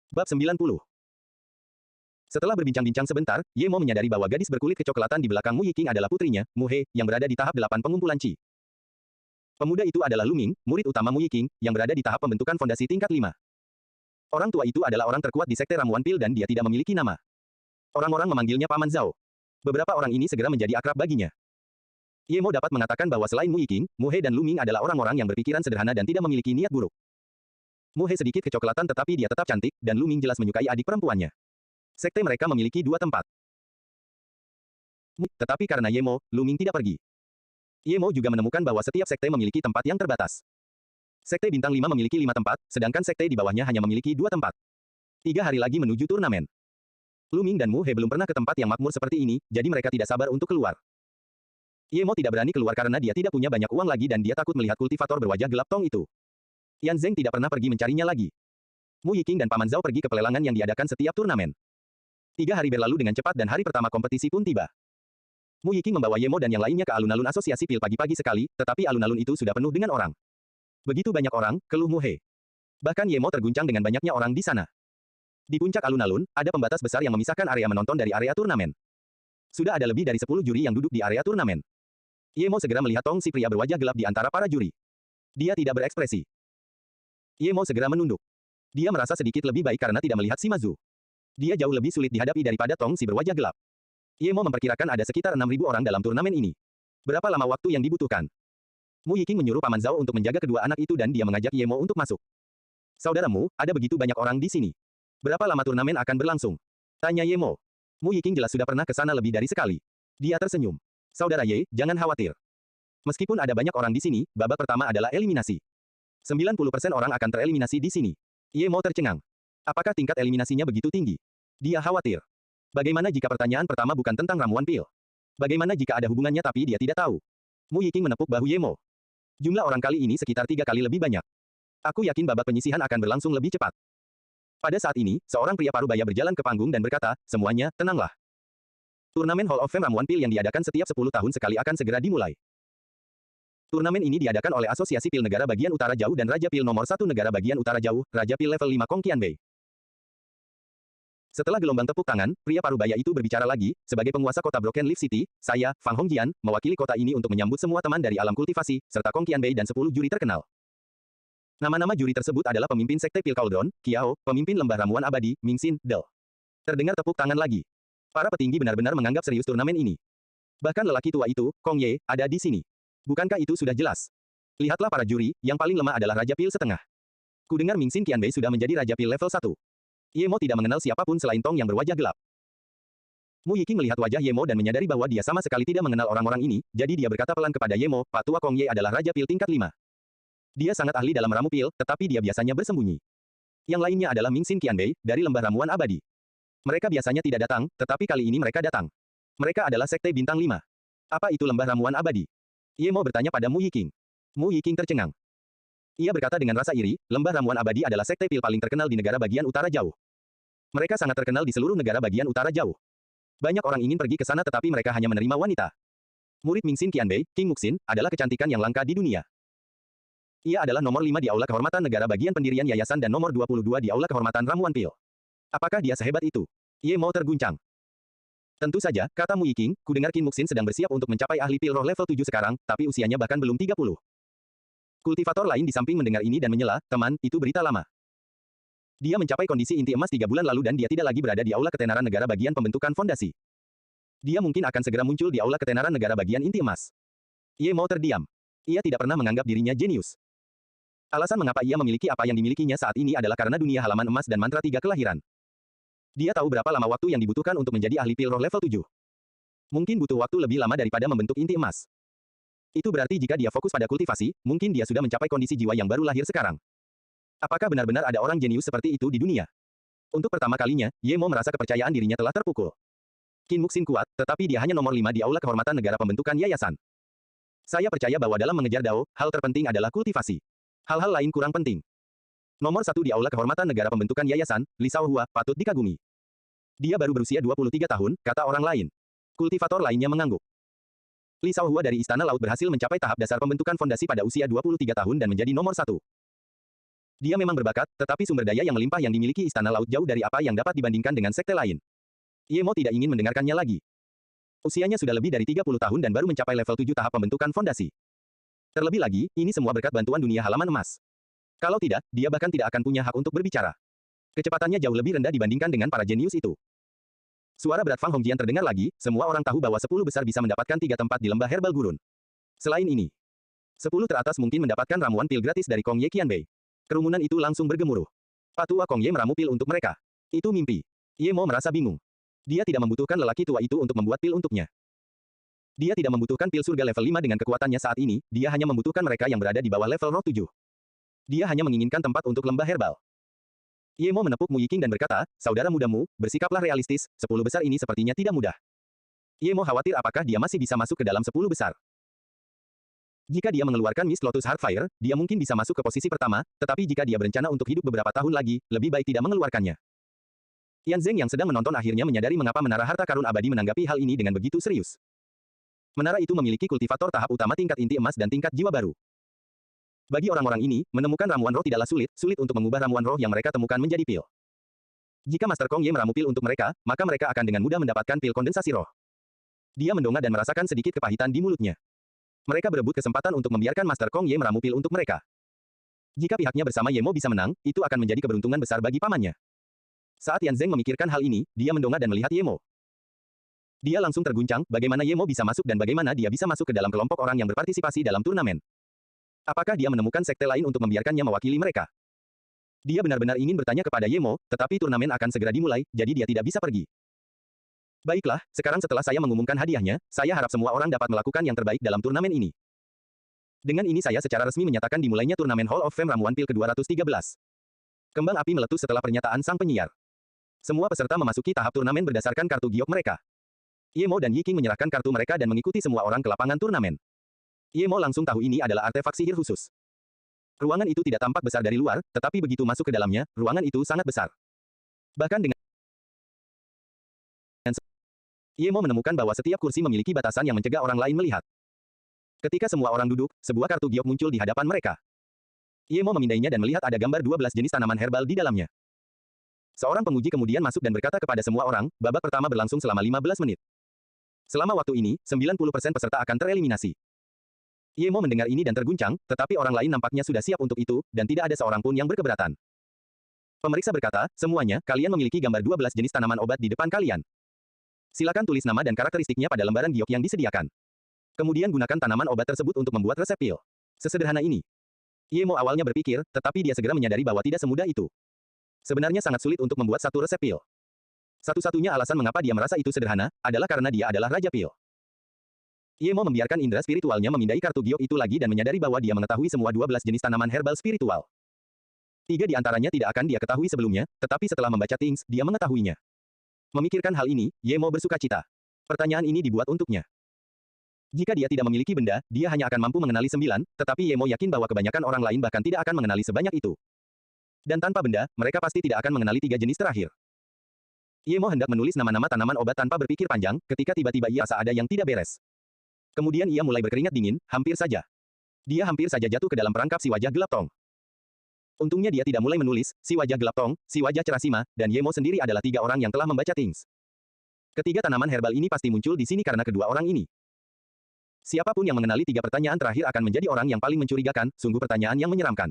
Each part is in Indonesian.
Bab 90. Setelah berbincang-bincang sebentar, Ye Mo menyadari bahwa gadis berkulit kecoklatan di belakang Mu Yiking adalah putrinya, Mu He, yang berada di tahap 8 pengumpulan Qi. Pemuda itu adalah Lu Ming, murid utama Mu Yiking, yang berada di tahap pembentukan fondasi tingkat 5. Orang tua itu adalah orang terkuat di sekte ramuan pil dan dia tidak memiliki nama. Orang-orang memanggilnya Paman Zhao. Beberapa orang ini segera menjadi akrab baginya. Ye Mo dapat mengatakan bahwa selain Mu Yiking, Mu He dan Lu Ming adalah orang-orang yang berpikiran sederhana dan tidak memiliki niat buruk. Mu He sedikit kecoklatan tetapi dia tetap cantik, dan Lu Ming jelas menyukai adik perempuannya. Sekte mereka memiliki 2 tempat. Tetapi karena Ye Mo, Lu Ming tidak pergi. Ye Mo juga menemukan bahwa setiap sekte memiliki tempat yang terbatas. Sekte Bintang 5 memiliki 5 tempat, sedangkan sekte di bawahnya hanya memiliki 2 tempat. 3 hari lagi menuju turnamen. Lu Ming dan Mu He belum pernah ke tempat yang makmur seperti ini, jadi mereka tidak sabar untuk keluar. Ye Mo tidak berani keluar karena dia tidak punya banyak uang lagi dan dia takut melihat kultivator berwajah gelap Tong itu. Yan Zeng tidak pernah pergi mencarinya lagi. Mu Yiking dan Paman Zhao pergi ke pelelangan yang diadakan setiap turnamen. 3 hari berlalu dengan cepat dan hari pertama kompetisi pun tiba. Mu Yiking membawa Ye Mo dan yang lainnya ke alun-alun asosiasi pil pagi-pagi sekali, tetapi alun-alun itu sudah penuh dengan orang. Begitu banyak orang, keluh Mu He. Bahkan Ye Mo terguncang dengan banyaknya orang di sana. Di puncak alun-alun, ada pembatas besar yang memisahkan area menonton dari area turnamen. Sudah ada lebih dari 10 juri yang duduk di area turnamen. Ye Mo segera melihat Tong si pria berwajah gelap di antara para juri. Dia tidak berekspresi. Ye Mo segera menunduk. Dia merasa sedikit lebih baik karena tidak melihat Sima Zhu. Dia jauh lebih sulit dihadapi daripada Tong si berwajah gelap. Ye Mo memperkirakan ada sekitar 6.000 orang dalam turnamen ini. Berapa lama waktu yang dibutuhkan? Mu Yiking menyuruh Paman Zhao untuk menjaga kedua anak itu dan dia mengajak Ye Mo untuk masuk. Saudaramu, ada begitu banyak orang di sini. Berapa lama turnamen akan berlangsung? Tanya Ye Mo. Mu Yiking jelas sudah pernah ke sana lebih dari sekali. Dia tersenyum. Saudara Ye, jangan khawatir. Meskipun ada banyak orang di sini, babak pertama adalah eliminasi. 90% orang akan tereliminasi di sini. Ye Mo tercengang. Apakah tingkat eliminasinya begitu tinggi? Dia khawatir. Bagaimana jika pertanyaan pertama bukan tentang ramuan pil? Bagaimana jika ada hubungannya tapi dia tidak tahu? Mu Yiking menepuk bahu Ye Mo. Jumlah orang kali ini sekitar 3 kali lebih banyak. Aku yakin babak penyisihan akan berlangsung lebih cepat. Pada saat ini, seorang pria parubaya berjalan ke panggung dan berkata, semuanya, tenanglah. Turnamen Hall of Fame ramuan pil yang diadakan setiap 10 tahun sekali akan segera dimulai. Turnamen ini diadakan oleh Asosiasi Pil Negara Bagian Utara Jauh dan Raja Pil nomor 1 Negara Bagian Utara Jauh, Raja Pil level 5 Kong Qianbei. Setelah gelombang tepuk tangan, pria parubaya itu berbicara lagi, sebagai penguasa kota Broken Leaf City, saya, Fang Hongjian, mewakili kota ini untuk menyambut semua teman dari alam kultivasi, serta Kong Qianbei dan 10 juri terkenal. Nama-nama juri tersebut adalah pemimpin Sekte Pil Cauldron, Qiao, pemimpin Lembah Ramuan Abadi, Mingxin, Del. Terdengar tepuk tangan lagi. Para petinggi benar-benar menganggap serius turnamen ini. Bahkan lelaki tua itu, Kong Ye, ada di sini. Bukankah itu sudah jelas? Lihatlah para juri, yang paling lemah adalah Raja Pil setengah. Kudengar Mingxin Qianbei sudah menjadi Raja Pil level 1. Ye Mo tidak mengenal siapapun selain Tong yang berwajah gelap. Mu Yiking melihat wajah Ye Mo dan menyadari bahwa dia sama sekali tidak mengenal orang-orang ini, jadi dia berkata pelan kepada Ye Mo, Pak Tua Kong Ye adalah Raja Pil tingkat 5. Dia sangat ahli dalam ramu pil, tetapi dia biasanya bersembunyi. Yang lainnya adalah Mingxin Qianbei, dari Lembah Ramuan Abadi. Mereka biasanya tidak datang, tetapi kali ini mereka datang. Mereka adalah Sekte Bintang 5. Apa itu Lembah Ramuan Abadi? Ye Mo bertanya pada Mu Yiking. Mu Yiking tercengang. Ia berkata dengan rasa iri, Lembah Ramuan Abadi adalah sekte pil paling terkenal di negara bagian utara jauh. Mereka sangat terkenal di seluruh negara bagian utara jauh. Banyak orang ingin pergi ke sana tetapi mereka hanya menerima wanita. Murid Mingxin Qianbei, King Muxin, adalah kecantikan yang langka di dunia. Ia adalah nomor 5 di Aula Kehormatan Negara Bagian Pendirian Yayasan dan nomor 22 di Aula Kehormatan Ramuan Pil. Apakah dia sehebat itu? Ye Mo terguncang. Tentu saja, kata Mu Yiking, kudengar King Muxin sedang bersiap untuk mencapai ahli pil roh level 7 sekarang, tapi usianya bahkan belum 30. Kultivator lain di samping mendengar ini dan menyela, teman, itu berita lama. Dia mencapai kondisi inti emas 3 bulan lalu dan dia tidak lagi berada di Aula Ketenaran Negara Bagian Pembentukan Fondasi. Dia mungkin akan segera muncul di Aula Ketenaran Negara Bagian Inti Emas. Ye Mo terdiam. Ia tidak pernah menganggap dirinya jenius. Alasan mengapa ia memiliki apa yang dimilikinya saat ini adalah karena dunia halaman emas dan mantra 3 kelahiran. Dia tahu berapa lama waktu yang dibutuhkan untuk menjadi ahli pil roh level 7. Mungkin butuh waktu lebih lama daripada membentuk inti emas. Itu berarti jika dia fokus pada kultivasi, mungkin dia sudah mencapai kondisi jiwa yang baru lahir sekarang. Apakah benar-benar ada orang jenius seperti itu di dunia? Untuk pertama kalinya, Ye Mo merasa kepercayaan dirinya telah terpukul. Qin Muxin kuat, tetapi dia hanya nomor 5 di Aula Kehormatan Negara Pembentukan Yayasan. Saya percaya bahwa dalam mengejar Dao, hal terpenting adalah kultivasi. Hal-hal lain kurang penting. Nomor 1 di Aula Kehormatan Negara Pembentukan Yayasan, Li Shaohua, patut dikagumi. Dia baru berusia 23 tahun, kata orang lain. Kultivator lainnya mengangguk. Li Shaohua dari Istana Laut berhasil mencapai tahap dasar pembentukan fondasi pada usia 23 tahun dan menjadi nomor 1. Dia memang berbakat, tetapi sumber daya yang melimpah yang dimiliki Istana Laut jauh dari apa yang dapat dibandingkan dengan sekte lain. Ye Mo tidak ingin mendengarkannya lagi. Usianya sudah lebih dari 30 tahun dan baru mencapai level 7 tahap pembentukan fondasi. Terlebih lagi, ini semua berkat bantuan dunia halaman emas. Kalau tidak, dia bahkan tidak akan punya hak untuk berbicara. Kecepatannya jauh lebih rendah dibandingkan dengan para jenius itu. Suara berat Fang Hongjian terdengar lagi, semua orang tahu bahwa 10 besar bisa mendapatkan 3 tempat di lembah herbal gurun. Selain ini, 10 teratas mungkin mendapatkan ramuan pil gratis dari Kong Ye Qianbei. Kerumunan itu langsung bergemuruh. Patua Kong Ye meramu pil untuk mereka. Itu mimpi. Ye Mo merasa bingung. Dia tidak membutuhkan lelaki tua itu untuk membuat pil untuknya. Dia tidak membutuhkan pil surga level 5 dengan kekuatannya saat ini, dia hanya membutuhkan mereka yang berada di bawah level roh 7. Dia hanya menginginkan tempat untuk lembah herbal. Ye Mo menepuk Mu Yiking dan berkata, saudara mudamu, bersikaplah realistis, 10 besar ini sepertinya tidak mudah. Ye Mo khawatir apakah dia masih bisa masuk ke dalam 10 besar. Jika dia mengeluarkan Mist Lotus Heartfire, dia mungkin bisa masuk ke posisi pertama, tetapi jika dia berencana untuk hidup beberapa tahun lagi, lebih baik tidak mengeluarkannya. Yan Zeng yang sedang menonton akhirnya menyadari mengapa menara harta karun abadi menanggapi hal ini dengan begitu serius. Menara itu memiliki kultivator tahap utama tingkat inti emas dan tingkat jiwa baru. Bagi orang-orang ini, menemukan ramuan roh tidaklah sulit untuk mengubah ramuan roh yang mereka temukan menjadi pil. Jika Master Kong Ye meramu pil untuk mereka, maka mereka akan dengan mudah mendapatkan pil kondensasi roh. Dia mendongak dan merasakan sedikit kepahitan di mulutnya. Mereka berebut kesempatan untuk membiarkan Master Kong Ye meramu pil untuk mereka. Jika pihaknya bersama Ye Mo bisa menang, itu akan menjadi keberuntungan besar bagi pamannya. Saat Yan Zeng memikirkan hal ini, dia mendongak dan melihat Ye Mo. Dia langsung terguncang, bagaimana Ye Mo bisa masuk dan bagaimana dia bisa masuk ke dalam kelompok orang yang berpartisipasi dalam turnamen. Apakah dia menemukan sekte lain untuk membiarkannya mewakili mereka? Dia benar-benar ingin bertanya kepada Ye Mo, tetapi turnamen akan segera dimulai, jadi dia tidak bisa pergi. Baiklah, sekarang setelah saya mengumumkan hadiahnya, saya harap semua orang dapat melakukan yang terbaik dalam turnamen ini. Dengan ini saya secara resmi menyatakan dimulainya turnamen Hall of Fame Ramuan Pil ke-213. Kembang api meletus setelah pernyataan sang penyiar. Semua peserta memasuki tahap turnamen berdasarkan kartu giok mereka. Ye Mo dan Yi Qing menyerahkan kartu mereka dan mengikuti semua orang ke lapangan turnamen. Ye Mo langsung tahu ini adalah artefak sihir khusus. Ruangan itu tidak tampak besar dari luar, tetapi begitu masuk ke dalamnya, ruangan itu sangat besar. Bahkan dengan Ye Mo menemukan bahwa setiap kursi memiliki batasan yang mencegah orang lain melihat. Ketika semua orang duduk, sebuah kartu giok muncul di hadapan mereka. Ye Mo memindainya dan melihat ada gambar 12 jenis tanaman herbal di dalamnya. Seorang penguji kemudian masuk dan berkata kepada semua orang, babak pertama berlangsung selama 15 menit. Selama waktu ini, 90% peserta akan tereliminasi. Ye Mo mendengar ini dan terguncang, tetapi orang lain nampaknya sudah siap untuk itu, dan tidak ada seorang pun yang berkeberatan. Pemeriksa berkata, semuanya, kalian memiliki gambar 12 jenis tanaman obat di depan kalian. Silakan tulis nama dan karakteristiknya pada lembaran giok yang disediakan. Kemudian gunakan tanaman obat tersebut untuk membuat resep pil. Sesederhana ini. Ye Mo awalnya berpikir, tetapi dia segera menyadari bahwa tidak semudah itu. Sebenarnya sangat sulit untuk membuat satu resep pil. Satu-satunya alasan mengapa dia merasa itu sederhana, adalah karena dia adalah Raja Pil. Ye Mo membiarkan indera spiritualnya memindai kartu giok itu lagi dan menyadari bahwa dia mengetahui semua 12 jenis tanaman herbal spiritual. 3 di antaranya tidak akan dia ketahui sebelumnya, tetapi setelah membaca Things, dia mengetahuinya. Memikirkan hal ini, Ye Mo bersukacita. Pertanyaan ini dibuat untuknya. Jika dia tidak memiliki benda, dia hanya akan mampu mengenali 9, tetapi Ye Mo yakin bahwa kebanyakan orang lain bahkan tidak akan mengenali sebanyak itu. Dan tanpa benda, mereka pasti tidak akan mengenali 3 jenis terakhir. Ye Mo hendak menulis nama-nama tanaman obat tanpa berpikir panjang, ketika tiba-tiba ia rasa ada yang tidak beres. Kemudian ia mulai berkeringat dingin, hampir saja. Dia hampir saja jatuh ke dalam perangkap si wajah gelap Tong. Untungnya dia tidak mulai menulis, si wajah gelap Tong, si wajah cerah Sima, dan Ye Mo sendiri adalah 3 orang yang telah membaca Things. Ketiga tanaman herbal ini pasti muncul di sini karena kedua orang ini. Siapapun yang mengenali 3 pertanyaan terakhir akan menjadi orang yang paling mencurigakan, sungguh pertanyaan yang menyeramkan.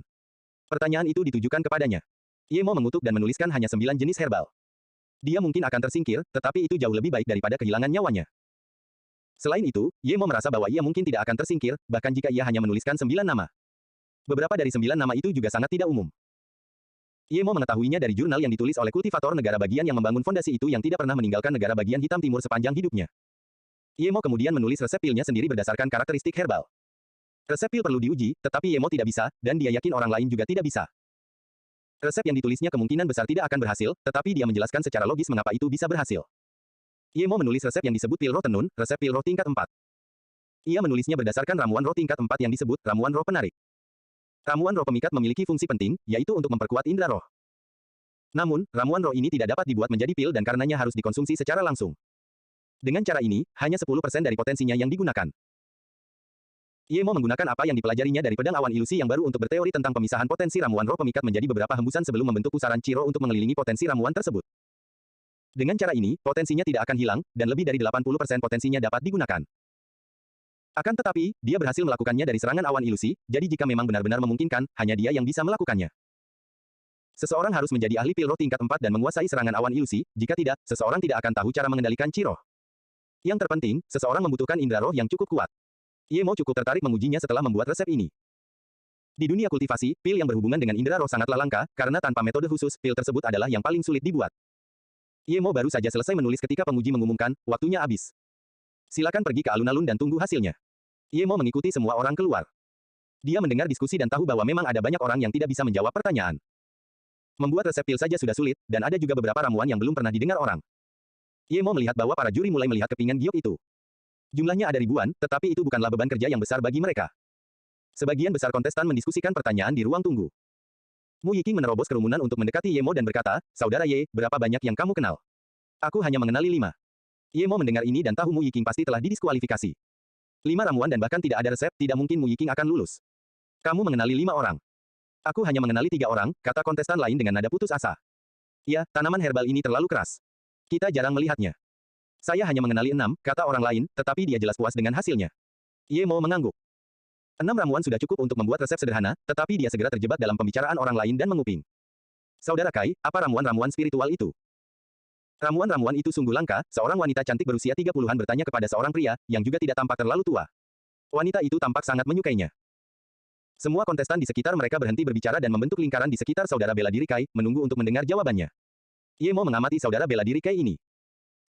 Pertanyaan itu ditujukan kepadanya. Ye Mo mengutuk dan menuliskan hanya 9 jenis herbal. Dia mungkin akan tersingkir, tetapi itu jauh lebih baik daripada kehilangan nyawanya. Selain itu, Ye Mo merasa bahwa ia mungkin tidak akan tersingkir, bahkan jika ia hanya menuliskan 9 nama. Beberapa dari 9 nama itu juga sangat tidak umum. Ye Mo mengetahuinya dari jurnal yang ditulis oleh kultivator negara bagian yang membangun fondasi itu yang tidak pernah meninggalkan negara bagian hitam timur sepanjang hidupnya. Ye Mo kemudian menulis resep pilnya sendiri berdasarkan karakteristik herbal. Resep pil perlu diuji, tetapi Ye Mo tidak bisa, dan dia yakin orang lain juga tidak bisa. Resep yang ditulisnya kemungkinan besar tidak akan berhasil, tetapi dia menjelaskan secara logis mengapa itu bisa berhasil. Ye Mo menulis resep yang disebut pil roh tenun, resep pil roh tingkat 4. Ia menulisnya berdasarkan ramuan roh tingkat 4 yang disebut ramuan roh penarik. Ramuan roh pemikat memiliki fungsi penting, yaitu untuk memperkuat indera roh. Namun, ramuan roh ini tidak dapat dibuat menjadi pil dan karenanya harus dikonsumsi secara langsung. Dengan cara ini, hanya 10% dari potensinya yang digunakan. Ye Mo menggunakan apa yang dipelajarinya dari pedang awan ilusi yang baru untuk berteori tentang pemisahan potensi ramuan roh pemikat menjadi beberapa hembusan sebelum membentuk pusaran Qi-Roh untuk mengelilingi potensi ramuan tersebut. Dengan cara ini, potensinya tidak akan hilang, dan lebih dari 80% potensinya dapat digunakan. Akan tetapi, dia berhasil melakukannya dari serangan awan ilusi, jadi jika memang benar-benar memungkinkan, hanya dia yang bisa melakukannya. Seseorang harus menjadi ahli pil roh tingkat 4 dan menguasai serangan awan ilusi, jika tidak, seseorang tidak akan tahu cara mengendalikan Qi-Roh. Yang terpenting, seseorang membutuhkan indera roh yang cukup kuat. Ye Mo cukup tertarik mengujinya setelah membuat resep ini. Di dunia kultivasi, pil yang berhubungan dengan indera roh sangatlah langka, karena tanpa metode khusus, pil tersebut adalah yang paling sulit dibuat. Ye Mo baru saja selesai menulis ketika penguji mengumumkan, waktunya habis. Silakan pergi ke alun-alun dan tunggu hasilnya. Ye Mo mengikuti semua orang keluar. Dia mendengar diskusi dan tahu bahwa memang ada banyak orang yang tidak bisa menjawab pertanyaan. Membuat resep pil saja sudah sulit, dan ada juga beberapa ramuan yang belum pernah didengar orang. Ye Mo melihat bahwa para juri mulai melihat kepingan giok itu. Jumlahnya ada ribuan, tetapi itu bukanlah beban kerja yang besar bagi mereka. Sebagian besar kontestan mendiskusikan pertanyaan di ruang tunggu. Mu Yiking menerobos kerumunan untuk mendekati Ye Mo dan berkata, Saudara Ye, berapa banyak yang kamu kenal? Aku hanya mengenali 5. Ye Mo mendengar ini dan tahu Mu Yiking pasti telah didiskualifikasi. 5 ramuan dan bahkan tidak ada resep, tidak mungkin Mu Yiking akan lulus. Kamu mengenali 5 orang. Aku hanya mengenali 3 orang, kata kontestan lain dengan nada putus asa. Ya, tanaman herbal ini terlalu keras. Kita jarang melihatnya. Saya hanya mengenali 6, kata orang lain, tetapi dia jelas puas dengan hasilnya. Ye Mo mengangguk. 6 ramuan sudah cukup untuk membuat resep sederhana, tetapi dia segera terjebak dalam pembicaraan orang lain dan menguping. Saudara Kai, apa ramuan-ramuan spiritual itu? Ramuan-ramuan itu sungguh langka, seorang wanita cantik berusia 30-an bertanya kepada seorang pria, yang juga tidak tampak terlalu tua. Wanita itu tampak sangat menyukainya. Semua kontestan di sekitar mereka berhenti berbicara dan membentuk lingkaran di sekitar saudara bela diri Kai, menunggu untuk mendengar jawabannya. Ye Mo mengamati saudara bela diri Kai ini.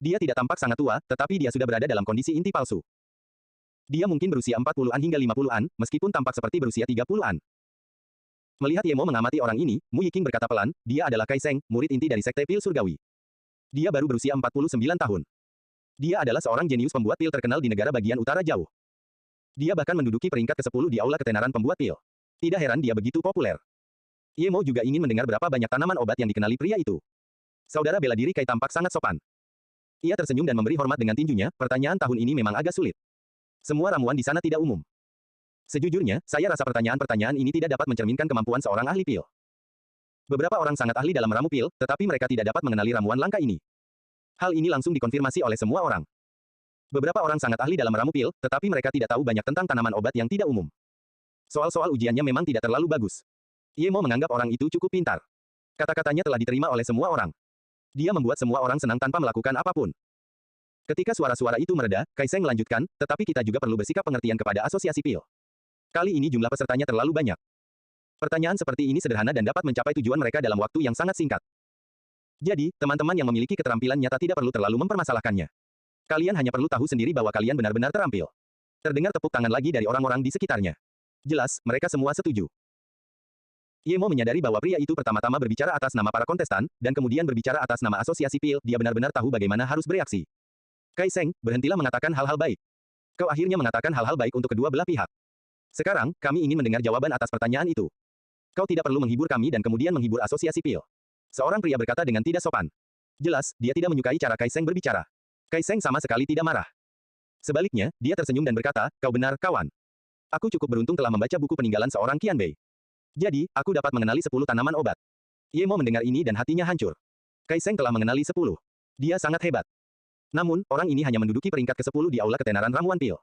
Dia tidak tampak sangat tua, tetapi dia sudah berada dalam kondisi inti palsu. Dia mungkin berusia 40-an hingga 50-an, meskipun tampak seperti berusia 30-an. Melihat Ye Mo mengamati orang ini, Mu Yiking berkata pelan, dia adalah Kai Seng, murid inti dari Sekte Pil Surgawi. Dia baru berusia 49 tahun. Dia adalah seorang jenius pembuat pil terkenal di negara bagian utara jauh. Dia bahkan menduduki peringkat ke-10 di aula ketenaran pembuat pil. Tidak heran dia begitu populer. Ye Mo juga ingin mendengar berapa banyak tanaman obat yang dikenali pria itu. Saudara bela diri Kai tampak sangat sopan. Ia tersenyum dan memberi hormat dengan tinjunya, pertanyaan tahun ini memang agak sulit. Semua ramuan di sana tidak umum. Sejujurnya, saya rasa pertanyaan-pertanyaan ini tidak dapat mencerminkan kemampuan seorang ahli pil. Beberapa orang sangat ahli dalam meramu pil, tetapi mereka tidak dapat mengenali ramuan langka ini. Hal ini langsung dikonfirmasi oleh semua orang. Beberapa orang sangat ahli dalam meramu pil, tetapi mereka tidak tahu banyak tentang tanaman obat yang tidak umum. Soal-soal ujiannya memang tidak terlalu bagus. Ye Mo menganggap orang itu cukup pintar. Kata-katanya telah diterima oleh semua orang. Dia membuat semua orang senang tanpa melakukan apapun. Ketika suara-suara itu mereda, Kai Seng melanjutkan, tetapi kita juga perlu bersikap pengertian kepada asosiasi pil. Kali ini jumlah pesertanya terlalu banyak. Pertanyaan seperti ini sederhana dan dapat mencapai tujuan mereka dalam waktu yang sangat singkat. Jadi, teman-teman yang memiliki keterampilan nyata tidak perlu terlalu mempermasalahkannya. Kalian hanya perlu tahu sendiri bahwa kalian benar-benar terampil. Terdengar tepuk tangan lagi dari orang-orang di sekitarnya. Jelas, mereka semua setuju. Ye Mo menyadari bahwa pria itu pertama-tama berbicara atas nama para kontestan, dan kemudian berbicara atas nama asosiasi pil, dia benar-benar tahu bagaimana harus bereaksi. Kai Seng, berhentilah mengatakan hal-hal baik. Kau akhirnya mengatakan hal-hal baik untuk kedua belah pihak. Sekarang, kami ingin mendengar jawaban atas pertanyaan itu. Kau tidak perlu menghibur kami dan kemudian menghibur asosiasi pil. Seorang pria berkata dengan tidak sopan. Jelas, dia tidak menyukai cara Kai Seng berbicara. Kai Seng sama sekali tidak marah. Sebaliknya, dia tersenyum dan berkata, kau benar, kawan. Aku cukup beruntung telah membaca buku peninggalan seorang Qianbei. Jadi, aku dapat mengenali 10 tanaman obat. Ye Mo mendengar ini dan hatinya hancur. Kai Seng telah mengenali 10. Dia sangat hebat. Namun, orang ini hanya menduduki peringkat ke-10 di aula ketenaran ramuan pil.